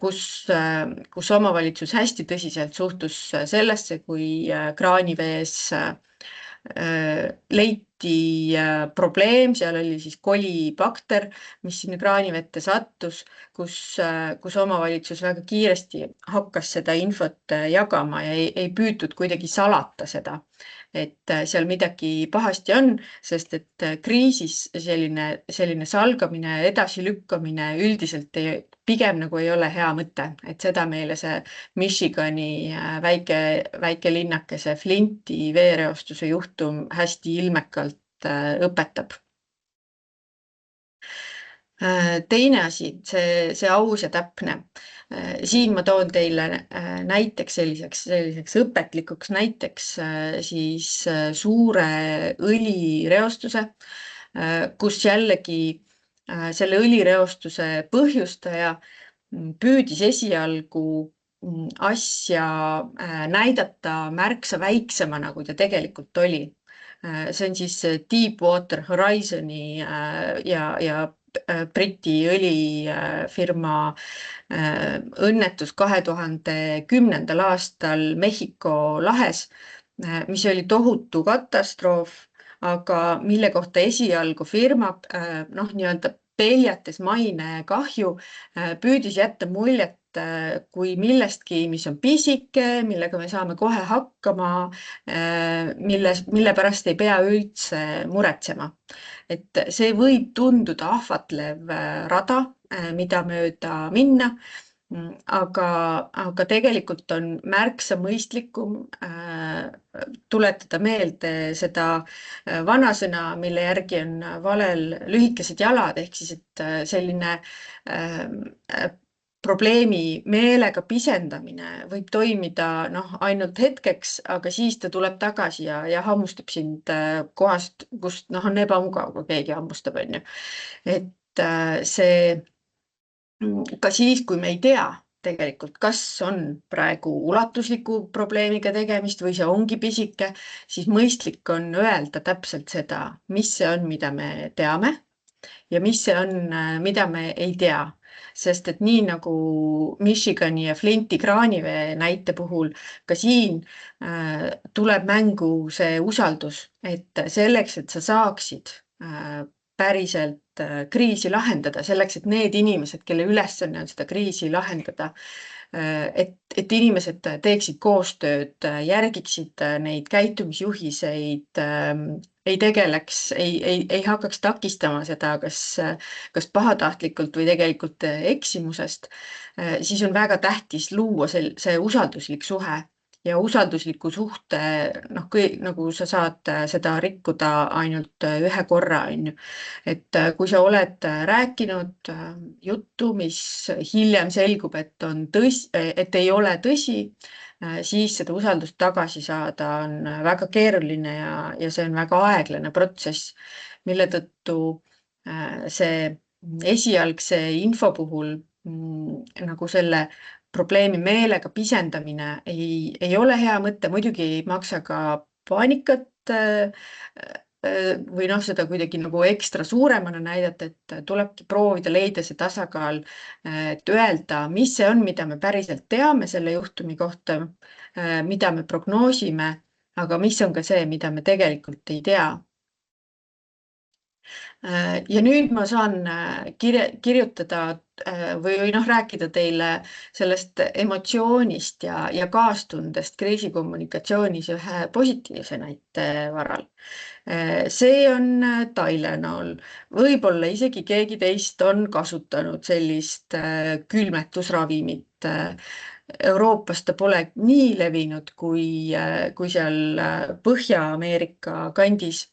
kus omavalitsus hästi tõsiselt suhtus sellesse, kui kraanivees leiti probleem, seal oli siis kolibakter, mis sinna kraanivette sattus, kus omavalitsus väga kiiresti hakkas seda infot jagama ja ei püütud kuidagi salata seda, et seal midagi pahasti on, sest et kriisis selline salgamine, edasilükkamine üldiselt pigem nagu ei ole hea mõte, et seda meile see Michigani väike linnakese Flinti veereostuse juhtum hästi ilmekalt õpetab. Teine asi, see aus ja täpne. Siin ma toon teile näiteks selliseks õpetlikuks näiteks siis suure õlireostuse, kus jällegi selle õlireostuse põhjustaja püüdis esialgu asja näidata märksa väiksemana, kui ta tegelikult oli. See on siis Deepwater Horizoni ja Briti õlifirma õnnetus 2010. aastal Mehhiko lahes, mis oli tohutu katastroof, aga mille kohta esialgu firma nii-öelda peljates maine kahju püüdis jätta muljet kui millestki, mis on pisike, millega me saame kohe hakkama, mille pärast ei pea üldse muretsema. Et see võib tunduda ahvatlev rada, mida mööda minna, aga tegelikult on märksa mõistlikum tuletada meelde seda vanasõna, mille järgi on valel lühikesed jalad, ehk siis, et selline probleemi meelega pisendamine võib toimida ainult hetkeks, aga siis ta tuleb tagasi ja hammustab sind kohast, kust on ebamugav, kui keegi hammustab, on ju. Et see ka siis, kui me ei tea tegelikult, kas on praegu ulatusliku probleemiga tegemist või see ongi pisike, siis mõistlik on öelda täpselt seda, mis see on, mida me teame ja mis see on, mida me ei tea. Sest et nii nagu Michigani ja Flinti kraanivee näite puhul, ka siin tuleb mängu see usaldus, et selleks, et sa saaksid päriselt kriisi lahendada, selleks, et need inimesed, kelle ülesanne on seda kriisi lahendada, et inimesed teeksid koostööd, järgiksid neid käitumisjuhiseid, ei tegeleks, ei hakkaks takistama seda, kas pahatahtlikult või tegelikult eksimusest, siis on väga tähtis luua see usalduslik suhe. ja usaldusliku suhte, noh, nagu sa saad seda rikkuda ainult ühe korra, on ju. Et kui sa oled rääkinud juttu, mis hiljem selgub, et ei ole tõsi, siis seda usaldust tagasi saada on väga keeruline ja see on väga aeglane protsess, mille tõttu see esialgse info puhul nagu selle probleemi meelega pisendamine ei ole hea mõte, muidugi ei maksa ka paanikat või noh, seda kuidagi nagu ekstra suuremana näidata, et tulebki proovida leida see tasakaal, et öelda, mis see on, mida me päriselt teame selle juhtumi kohta, mida me prognoosime, aga mis on ka see, mida me tegelikult ei tea. Ja nüüd ma saan kirjutada või noh, rääkida teile sellest emotsioonist ja kaastundest kriisikommunikatsioonis ühe positiivse näite varal. See on Tylenol. Võib-olla isegi keegi teist on kasutanud sellist külmetusravimit. Euroopas ta pole nii levinud kui seal Põhja-Ameerika kandis.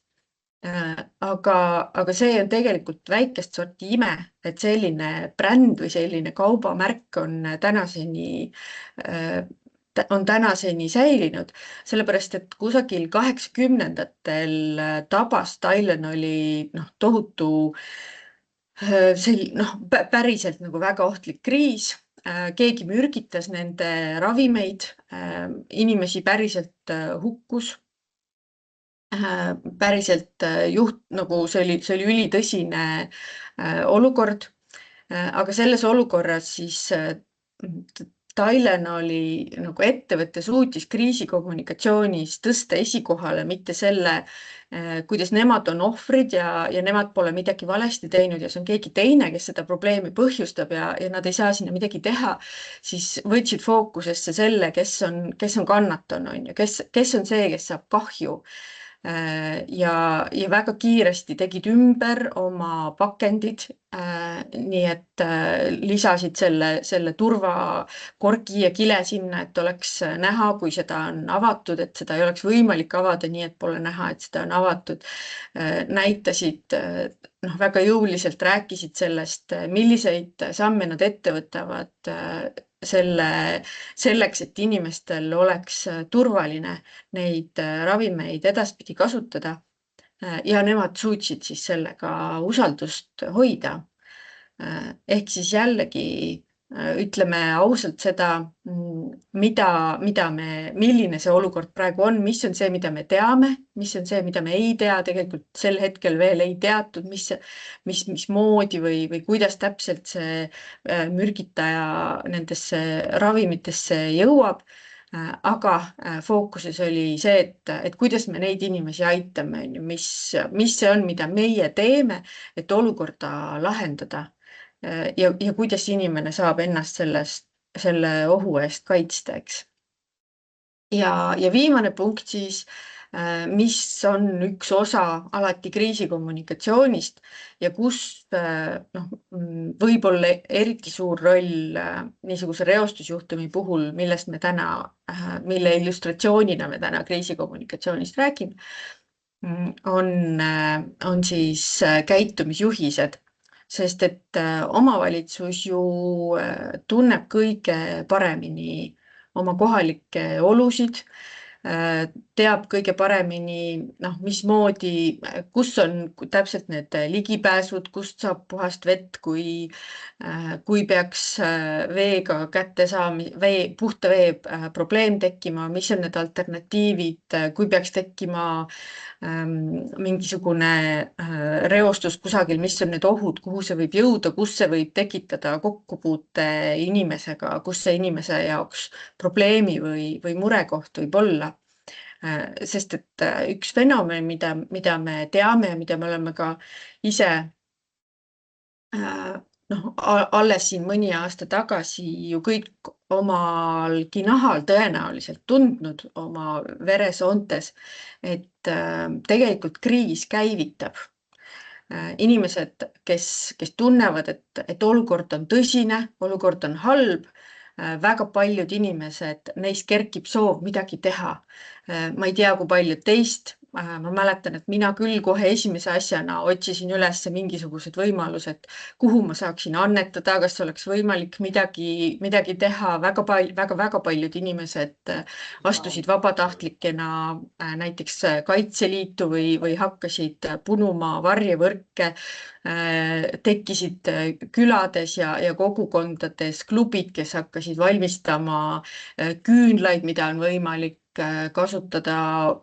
Aga see on tegelikult väikest sorti ime, et selline bränd või selline kaubamärk on tänaseni säilinud, sellepärast et kusagil 80-ndatel tabas Tylenoli tohutu päriselt nagu väga ohtlik kriis. Keegi mürgitas nende ravimeid, inimesi päriselt hukkus. Päriselt nagu see oli ülitõsine olukord, aga selles olukorras siis Tylenoli nagu ettevõte suutis kriisikommunikatsioonis tõsta esikohale mitte selle, kuidas nemad on ohvrid ja nemad pole midagi valesti teinud ja see on keegi teine, kes seda probleemi põhjustab ja nad ei saa sinna midagi teha, siis võtsid fookusesse selle, kes on kannatanu, on ju, kes on see, kes saab kahju. Ja väga kiiresti tegid ümber oma pakendid, nii et lisasid selle turvakorgi ja kile sinna, et oleks näha, kui seda on avatud, et seda ei oleks võimalik avada nii, et pole näha, et seda on avatud. Näitasid, väga jõuliselt rääkisid sellest, milliseid samme nad ette võtavad selleks, et inimestel oleks turvaline neid ravimeid edaspidi kasutada ja nemad suutsid siis sellega usaldust hoida. Ehk siis jällegi ütleme ausalt seda, milline see olukord praegu on, mis on see, mida me teame, mis on see, mida me ei tea, tegelikult sel hetkel veel ei teatud, mismoodi või kuidas täpselt see mürgitaja nendesse ravimitesse jõuab. Aga fookuses oli see, et kuidas me neid inimesi aitame, mis see on, mida meie teeme, et olukorda lahendada. Ja kuidas inimene saab ennast selle ohu eest kaitsta, eks. Ja viimane punkt siis, mis on üks osa alati kriisikommunikatsioonist ja kus võib-olla eriti suur roll niisuguse reostusjuhtumi puhul, mille illustratsioonina me täna kriisikommunikatsioonist räägime, on siis käitumisjuhised. Sest et omavalitsus ju tunneb kõige paremini oma kohalikke olusid, teab kõige paremini, mismoodi, kus on täpselt need ligipääsud, kust saab puhast vett, kui peaks veega puhta vee probleem tekkima, mis on need alternatiivid, kui peaks tekkima mingisugune reostus kusagil, mis on need ohud, kuhu see võib jõuda, kus see võib tekitada kokkupuute inimesega, kus see inimese jaoks probleemi või murekoht võib olla. Sest et üks fenomen, mida me teame ja mida me oleme ka ise alles siin mõni aasta tagasi ju kõik omalgi nahal tõenäoliselt tundnud oma veresoontes, et tegelikult kriis käivitab inimesed, kes tunnevad, et olukord on tõsine, olukord on halb, väga paljud inimesed, neist kerkib soov midagi teha. Ma ei tea, kui paljud teist, ma mäletan, et mina küll kohe esimese asjana otsisin üles mingisugused võimalused, kuhu ma saaksin annetada, kas oleks võimalik midagi teha. Väga paljud inimesed astusid vabatahtlikena näiteks Kaitseliitu või hakkasid punuma varjevõrke. Tekkisid külades ja kogukondades klubid, kes hakkasid valmistama küünlaid, mida on võimalik kasutada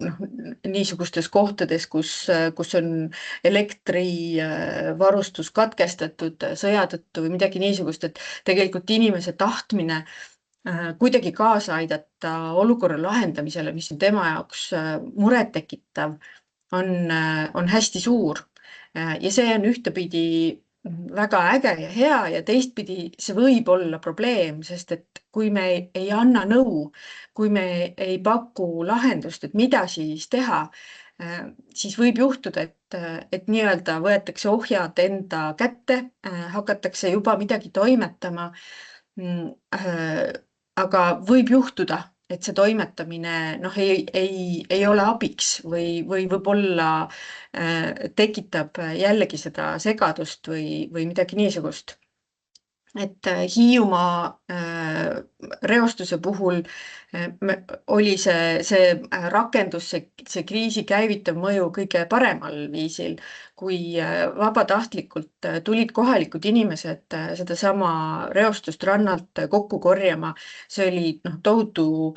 niisugustes kohtades, kus on elektrivarustus katkestatud sõja tõttu või midagi niisugust, et tegelikult inimese tahtmine kuidagi kaasa aidata olukorra lahendamisele, mis on tema jaoks murettekitav, on hästi suur. Ja see on ühtepidi väga äge ja hea ja teistpidi see võib olla probleem, sest et kui me ei anna nõu, kui me ei paku lahendust, et mida siis teha, siis võib juhtuda, et nii-öelda võetakse ohjad enda kätte, hakatakse juba midagi toimetama. Aga võib juhtuda, et see toimetamine ei ole abiks või võib-olla tekitab jällegi seda segadust või midagi niisugust. Et Hiiumaa reostuse puhul oli see rakendus, see kriisi käivitav mõju kõige paremal viisil, kui vabatahtlikult tulid kohalikud inimesed sedasama reostust rannalt kokku korjama. See oli tohutu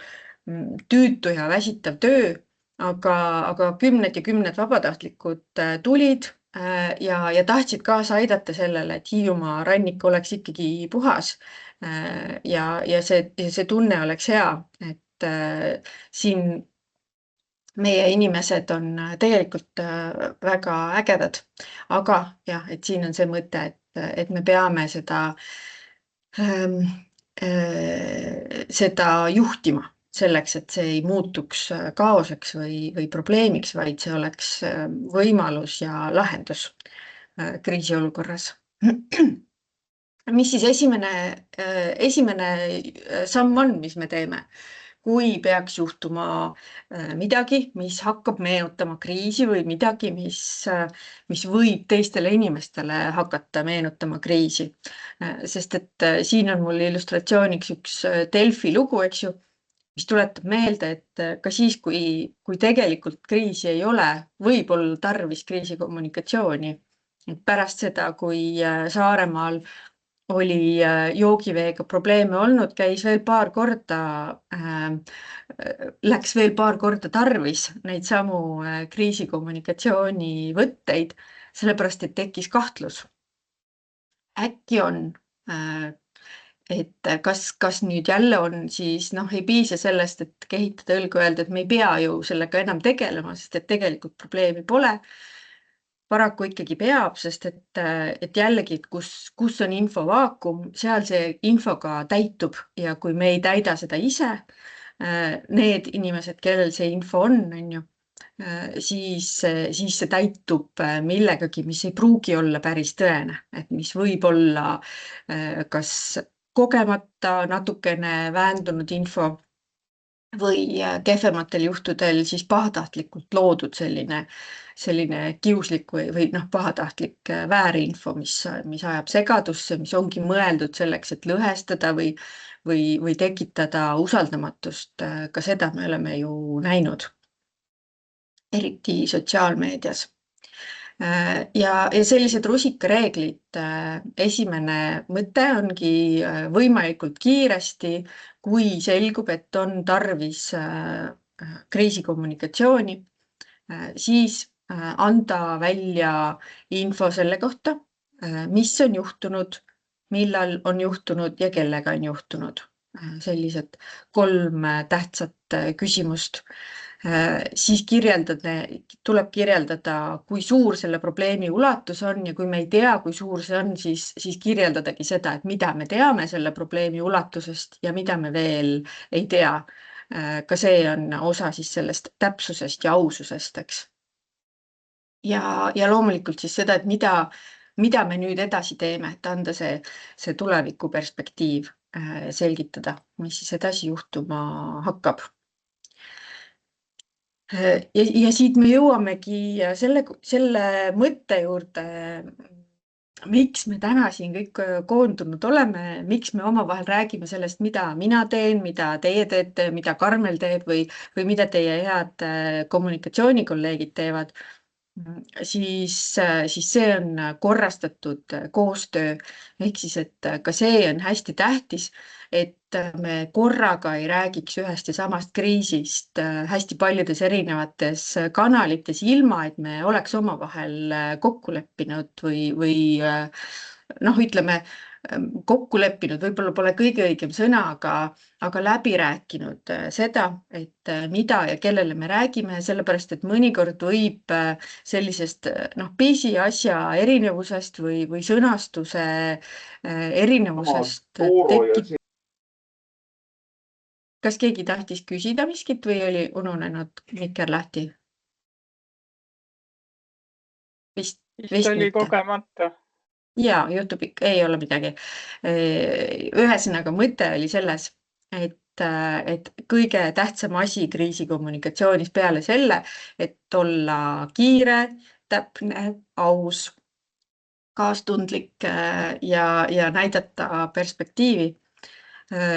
tüütu ja väsitav töö, aga kümned ja kümned vabatahtlikud tulid ja tahtsid kaasa aidata sellele, et Hiiumaa rannik oleks ikkagi puhas ja see tunne oleks hea, et siin meie inimesed on tegelikult väga ägedad, aga jah, et siin on see mõte, et me peame seda juhtima selleks, et see ei muutuks kaoseks või probleemiks, vaid see oleks võimalus ja lahendus kriisiolukorras. Mis siis esimene samm on, mis me teeme? Kui peaks juhtuma midagi, mis hakkab meenutama kriisi või midagi, mis võib teistele inimestele hakata meenutama kriisi. Sest et siin on mul illustratsiooniks üks Delfi lugu, eks ju, mis tuletab meelde, et ka siis, kui tegelikult kriisi ei ole, võib olla tarvis kriisikommunikatsiooni. Et pärast seda, kui Saaremaal oli joogiveega probleeme olnud, läks veel paar korda tarvis neid samu kriisikommunikatsiooni võtteid, sellepärast et tekkis kahtlus. Äkki on, et kas nüüd jälle on, siis ei piisa sellest, et kehitada õlgu öelda, et me ei pea ju sellega enam tegelema, sest et tegelikult probleemi pole. Paraku ikkagi peab, sest et jällegi, kus on infovaakum, seal see infoga täitub ja kui me ei täida seda ise, need inimesed, kellel see info on ju, siis see täitub millegagi, mis ei pruugi olla päris tõene, et mis võib olla kas kogemata natukene väändunud info või kehvematel juhtudel siis pahatahtlikult loodud selline kiuslik või pahatahtlik väärinfo, mis ajab segadusse, mis ongi mõeldud selleks, et lõhestada või tekitada usaldamatust. Ka seda me oleme ju näinud, eriti sotsiaalmeedias. Ja sellised rusikareeglid, esimene mõte ongi võimalikult kiiresti, kui selgub, et on tarvis kriisikommunikatsiooni, siis anda välja info selle kohta, mis on juhtunud, millal on juhtunud ja kellega on juhtunud. Sellised 3 tähtsat küsimust. Siis tuleb kirjeldada, kui suur selle probleemi ulatus on ja kui me ei tea, kui suur see on, siis kirjeldadagi seda, et mida me teame selle probleemi ulatusest ja mida me veel ei tea. Ka see on osa siis sellest täpsusest ja aususest, eks. Ja loomulikult siis seda, et mida me nüüd edasi teeme, et anda see tulevikuperspektiiv. selgitada, mis siis edasi juhtuma hakkab. Ja siit me jõuamegi selle mõtte juurde, miks me täna siin kõik koondunud oleme, miks me omavahel räägime sellest, mida mina teen, mida teie teete, mida Karmel teeb või mida teie head kommunikatsioonikolleegid teevad, siis see on korrastatud koostöö. Ehk siis, et ka see on hästi tähtis, et me korraga ei räägiks ühest ja samast kriisist hästi paljudes erinevates kanalites, ilma et me oleks omavahel kokku leppinud või ütleme, kokku leppinud, võib-olla pole kõige õigem sõna, aga läbi rääkinud seda, et mida ja kellele me räägime, sellepärast et mõnikord võib sellisest pisiasja erinevusest või sõnastuse erinevusest tekkida. Kas keegi tahtis küsida miskit või oli ununenud mikker lahti? Vist oli mitte. kogemata. Jaa, juhtub ikka, ei ole midagi. Ühesõnaga mõte oli selles, et kõige tähtsam asi kriisikommunikatsioonis peale selle, et olla kiire, täpne, aus, kaastundlik ja näidata perspektiivi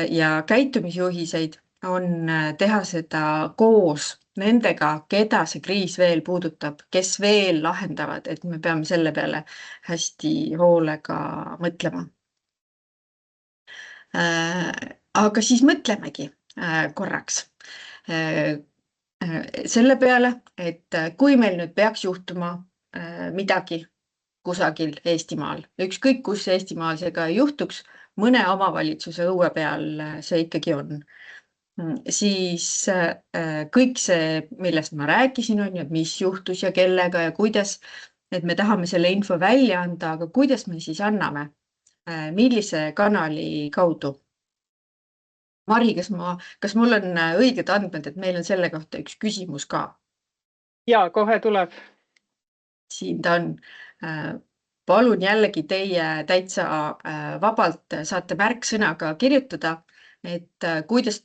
ja käitumisjuhiseid, on teha seda koos nendega, keda see kriis veel puudutab, kes veel lahendavad, et me peame selle peale hästi hoolega mõtlema. Aga siis mõtlemegi korraks selle peale, et kui meil nüüd peaks juhtuma midagi kusagil Eestimaal, ükskõik kus Eestimaal see ka ei juhtuks, mõne omavalitsuse õue peal see ikkagi on. Siis kõik see, millest ma rääkisin, on ju, et mis juhtus ja kellega ja kuidas, et me tahame selle info välja anda, aga kuidas me siis anname? Millise kanali kaudu? Mari, kas mul on õiged andmed, et meil on selle kohta üks küsimus ka? Jaa, kohe tuleb. Siin ta on. Palun jällegi teie täitsa vabalt saate märksõnaga kirjutada, et kuidas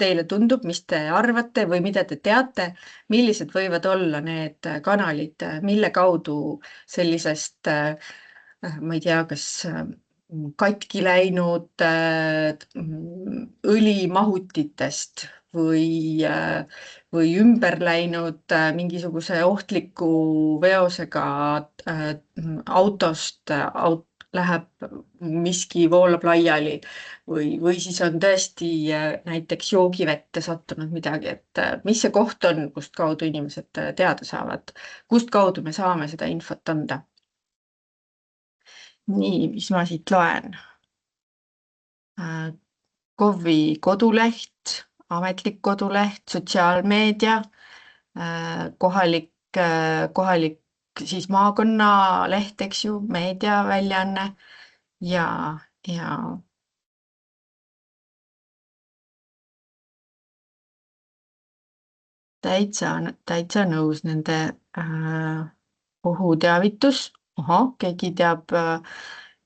teile tundub, mis te arvate või mida te teate, millised võivad olla need kanalid, mille kaudu sellisest, ma ei tea, kas katki läinud õlimahutitest või ümber läinud mingisuguse ohtliku veosega autost läheb miski, voolab laiali või siis on tõesti näiteks joogivette sattunud midagi, et mis see koht on, kust kaudu inimesed teada saavad, kust kaudu me saame seda infot anda. Nii, mis ma siit loen? KOV-i koduleht, ametlik koduleht, sotsiaalmeedia, kohalik siis maakonnaleht, eks ju, meediaväljaanne ja täitsa nõus nende ohuteavitus. Keegi teab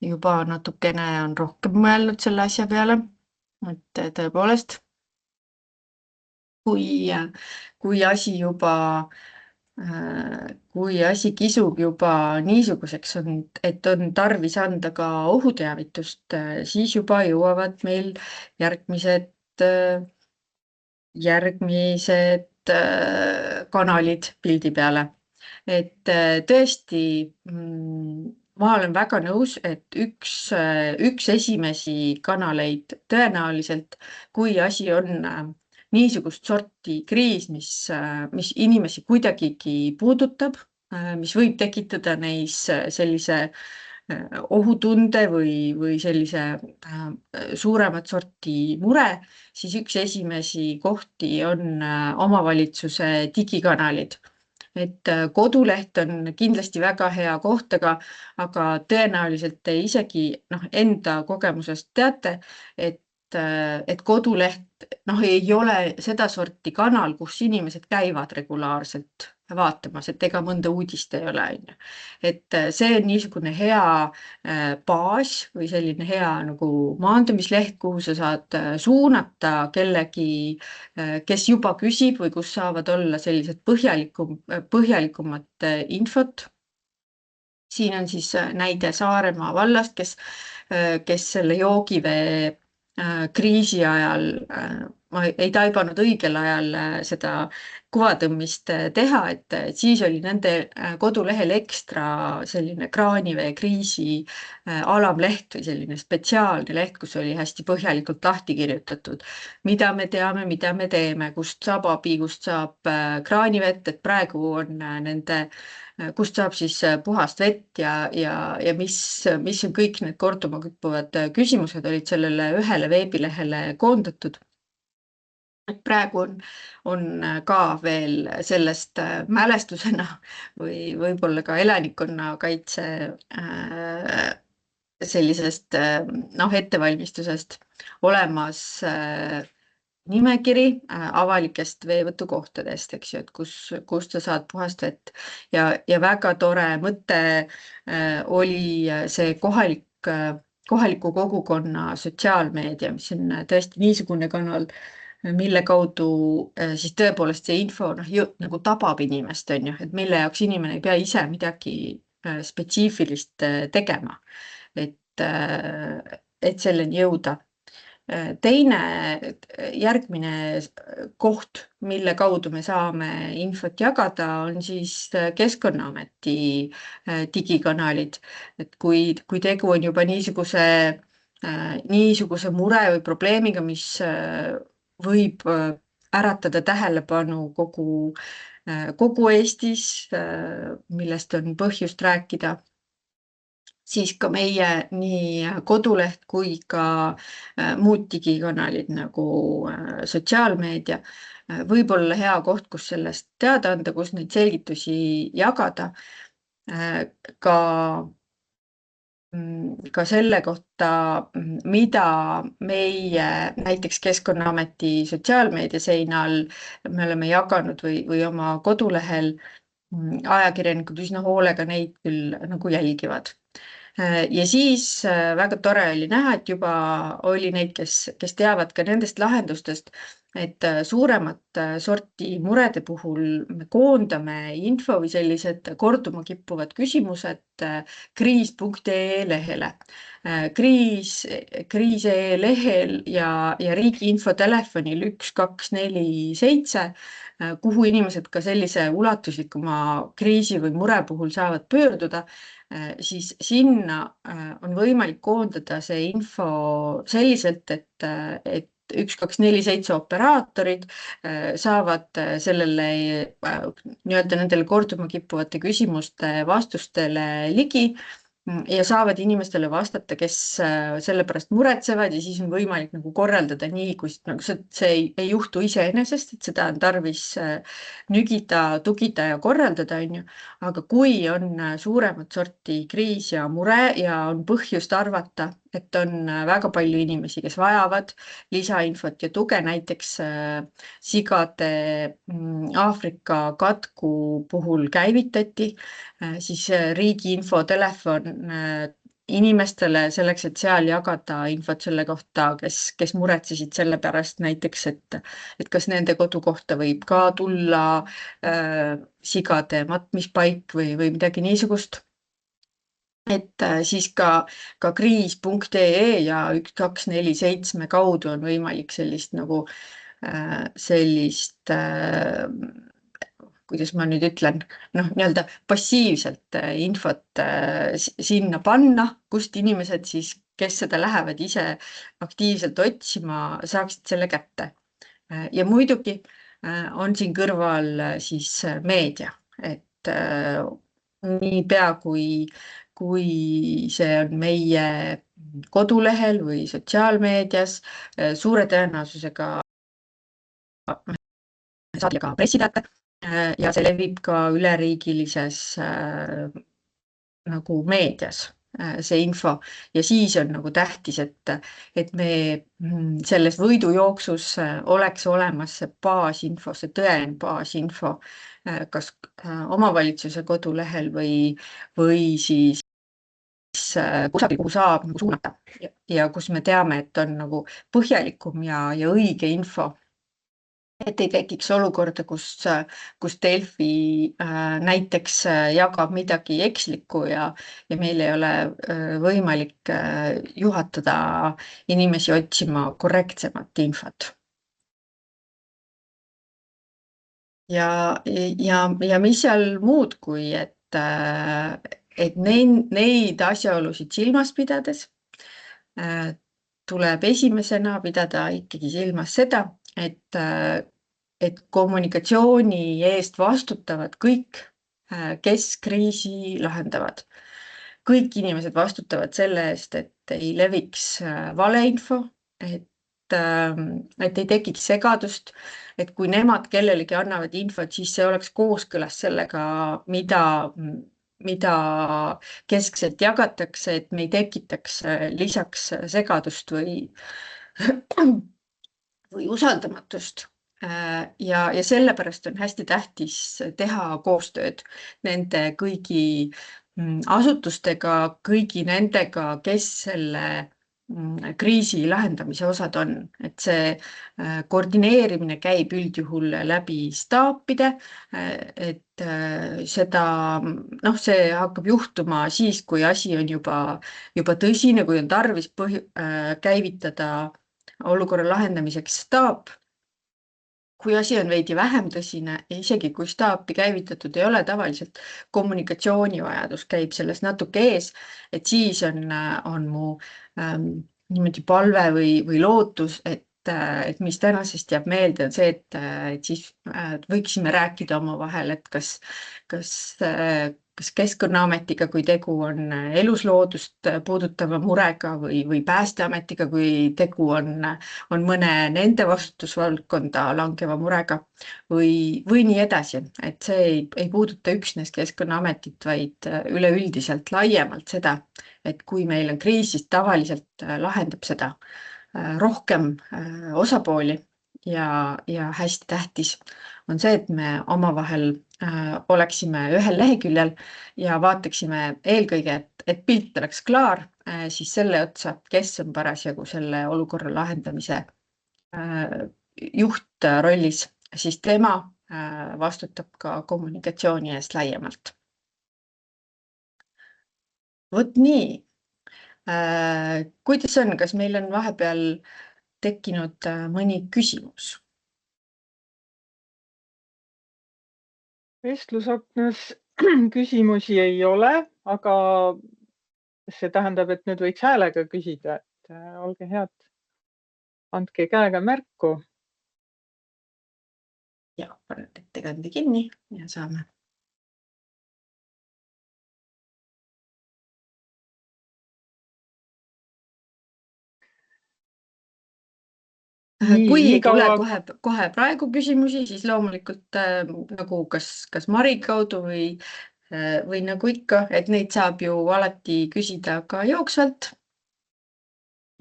juba natukene on rohkem mõelnud selle asja peale, et tõepoolest, kui asi kisub juba niisuguseks, et on tarvis anda ka ohuteavitust, siis juba jõuavad meil järgmised kanalid pildi peale. Et tõesti, ma olen väga nõus, et üks esimesi kanaleid tõenäoliselt, kui asi on niisugust sorti kriis, mis inimesi kuidagigi puudutab, mis võib tekitada neis sellise ohutunde või sellise suuremat sorti mure, siis üks esimesi kohti on omavalitsuse digikanalid. Et koduleht on kindlasti väga hea koht, aga tõenäoliselt te isegi enda kogemusest teate, et koduleht ei ole seda sorti kanal, kus inimesed käivad regulaarselt. vaatamas, et ega mõnda uudist ei ole, on ju. Et see on niisugune hea baas või selline hea nagu maandumisleht, kuhu sa saad suunata kellegi, kes juba küsib või kus saavad olla sellised põhjalikumat infot. Siin on siis näide Saaremaa vallast, kes selle joogivee kriisi ajal, ma ei taibanud õigel ajal seda kuvatõmmist teha, et siis oli nende kodulehel ekstra selline kraanivee kriisi alamleht või selline spetsiaalne leht, kus oli hästi põhjalikult lahti kirjutatud, mida me teame, mida me teeme, kust saab abi, kust saab kraanivett, et praegu on kust saab siis puhast vett ja mis on kõik need korduma kippuvad küsimused olid sellele ühele veebilehele koondatud. Praegu on ka veel sellest mälestusena või võib-olla ka elanikkonnakaitse sellisest ettevalmistusest olemas nimekiri avalikest veevõtukohtadest, eks ju, et kust sa saad puhast vett. Ja väga tore mõte oli see kohaliku kogukonna sotsiaalmeedia, mis on tõesti niisugune kanal, mille kaudu siis tõepoolest see info nagu tabab inimest, on ju, et mille jaoks inimene ei pea ise midagi spetsiifilist tegema, et selleni jõuda. Järgmine koht, mille kaudu me saame infot jagada, on siis Keskkonnaameti digikanalid. Et kui tegu on juba niisuguse mure või probleemiga, mis võib äratada tähelepanu kogu Eestis, millest on põhjust rääkida, siis ka meie nii koduleht kui ka muud digikanalid nagu sotsiaalmeedia võib olla hea koht, kus sellest teada anda, kus neid selgitusi jagada. Ka selle kohta, mida meie näiteks Keskkonnaameti sotsiaalmeedia seinal me oleme jaganud või oma kodulehel, ajakirjanikud üsna hoolega neid küll nagu jälgivad. Ja siis väga tore oli näha, et juba oli neid, kes teavad ka nendest lahendustest, et suuremat sorti murede puhul me koondame info või sellised korduma kippuvad küsimused kriis.ee lehele. Kriis.ee lehel ja riigi infotelefonil 1247, kuhu inimesed ka sellise ulatuslikuma kriisi või mure puhul saavad pöörduda, siis sinna on võimalik koondada see info selliselt, et 1247 operaatorid saavad sellele nii-öelda nendele korduma kippuvate küsimuste vastustele ligi ja saavad inimestele vastata, kes selle pärast muretsevad, ja siis on võimalik nagu korraldada nii, kui see ei juhtu iseenesest, et seda on tarvis nügida, tugida ja korraldada, on ju. Aga kui on suuremat sorti kriis ja mure ja on põhjust arvata, et on väga palju inimesi, kes vajavad lisainfot ja tuge, näiteks sigade Aafrika katku puhul käivitati, siis riigi infotelefon inimestele selleks, et seal jagada infot selle kohta, kes muretsesid selle pärast näiteks, et kas nende kodukohta võib ka tulla sigade matmispaik või midagi niisugust. Et siis ka kriis.ee ja 1247 kaudu on võimalik sellist kuidas ma nüüd ütlen, nii-öelda passiivselt infot sinna panna, kust inimesed siis, kes seda lähevad ise aktiivselt otsima, saaksid selle kätte. Ja muidugi on siin kõrval siis meedia, et niipea kui see on meie kodulehel või sotsiaalmeedias, suure tõenäosusega saad ka pressiteate ja see levib ka üleriigilises nagu meedias. see info ja siis on nagu tähtis, et me selles võidujooksus oleks olemas see baasinfo, see tõeline baasinfo, kas omavalitsuse kodulehel või siis kusagil, kuhu saab nagu suunata ja kus me teame, et on nagu põhjalikum ja õige info. Et ei tekiks olukorda, kus Delfi näiteks jagab midagi ekslikku ja meil ei ole võimalik juhatada inimesi otsima korrektsemat infot. Ja mis seal muud, kui et neid asjaolusid silmas pidades tuleb esimesena pidada ikkagi silmas seda, et kommunikatsiooni eest vastutavad kõik, kes kriisi lahendavad. Kõik inimesed vastutavad selle eest, et ei leviks valeinfo, et ei tekiks segadust, et kui nemad kellelegi annavad infot, siis see oleks kooskõlas sellega, mida keskselt jagatakse, et me ei tekitaks lisaks segadust või usaldamatust. Ja sellepärast on hästi tähtis teha koostööd nende kõigi asutustega, kõigi nendega, kes selle kriisi lahendamise osad on, et see koordineerimine käib üldjuhul läbi staapide, et see hakkab juhtuma siis, kui asi on juba tõsine, kui on tarvis käivitada olukorra lahendamiseks staap. Kui asi on veidi vähem tõsine, isegi kui staapi käivitatud ei ole, tavaliselt kommunikatsioonivajadus käib selles natuke ees, et siis on mu niimoodi palve või lootus, et mis tänasest jääb meelde, on see, et siis võiksime rääkida omavahel, et kas Keskkonnaametiga, kui tegu on elusloodust puudutava murega või Päästeametiga, kui tegu on mõne nende vastutusvaldkonda langeva murega või nii edasi, et see ei puuduta üksnes Keskkonnaametit, vaid üleüldiselt laiemalt seda, et kui meil on kriis, siis tavaliselt lahendab seda rohkem osapooli ja hästi tähtis on see, et me omavahel oleksime ühel leheküljel ja vaataksime eelkõige, et pilt oleks klaar, siis selle otsa, kes on parasjagu selle olukorra lahendamise juhtrollis, siis tema vastutab ka kommunikatsiooni eest laiemalt. Vot nii. Kuidas on, kas meil on vahepeal tekkinud mõni küsimus? Vestlusaknas küsimusi ei ole, aga see tähendab, et nüüd võiks häälega küsida, et olge head, andke käega märku. Ja, panen ettekande kinni ja saame. Kui ei tule kohe praegu küsimusi, siis loomulikult nagu kas Mari kaudu või nagu ikka, et neid saab ju alati küsida ka jooksvalt.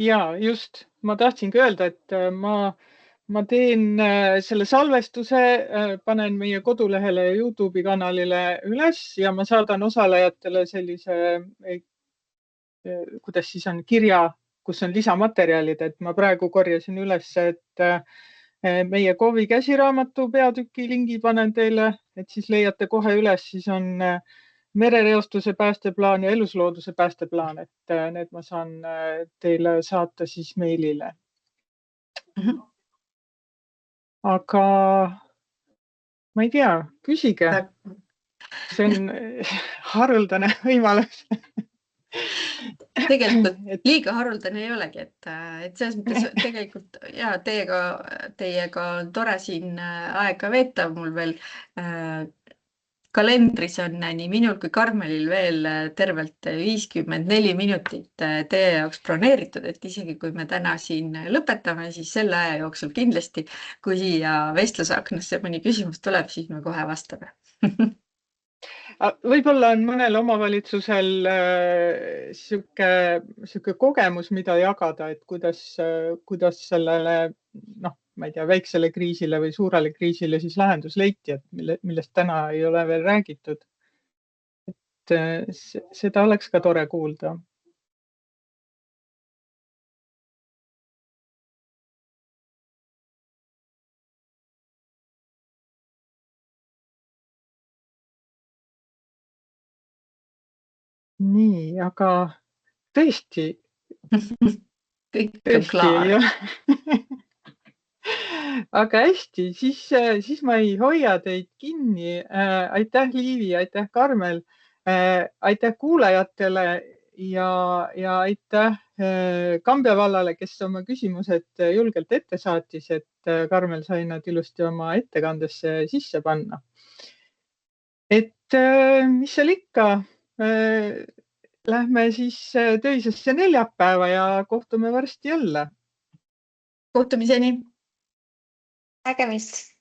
Ja just, ma tahtsingi öelda, et ma teen selle salvestuse, panen meie kodulehele ja YouTube'i kanalile üles ja ma saadan osalejatele sellise, kuidas siis on kirja, kus on lisamaterjalid, et ma praegu korjasin üles, et meie KOV-i käsiraamatu peatüki lingi panen teile, et siis leiate kohe üles, siis on merereostuse päästeplaan ja eluslooduse päästeplaan, et need ma saan teile saata siis meilile. Aga ma ei tea, küsige. See on haruldane võimalus. Tegelikult liiga haruldane ei olegi, et selles mõttes tegelikult ja teiega on tore siin aega veeta, mul veel kalendris on nii minul kui Karmelil veel tervelt 54 minutit teie jaoks broneeritud, et isegi kui me täna siin lõpetame, siis selle aja jooksul kindlasti, kui siia vestlusaknasse mõni küsimus tuleb, siis me kohe vastame. Võib-olla on mõnel omavalitsusel sihuke kogemus, mida jagada, et kuidas sellele, ma ei tea, väiksele kriisile või suurele kriisile siis lahendus leiti, et millest täna ei ole veel räägitud. Et seda oleks ka tore kuulda. Nii, aga tõesti. Kõik on klaar. Aga hästi, siis ma ei hoia teid kinni. Aitäh, Liivi, aitäh, Karmel. Aitäh kuulajatele ja aitäh Kambja vallale, kes oma küsimused julgelt ette saatis, et Karmel sai nad ilusti oma ettekandesse sisse panna. Et mis seal ikka, lähme siis töisesse neljapäeva ja kohtume varsti jälle. Kohtumiseni. Nägemist.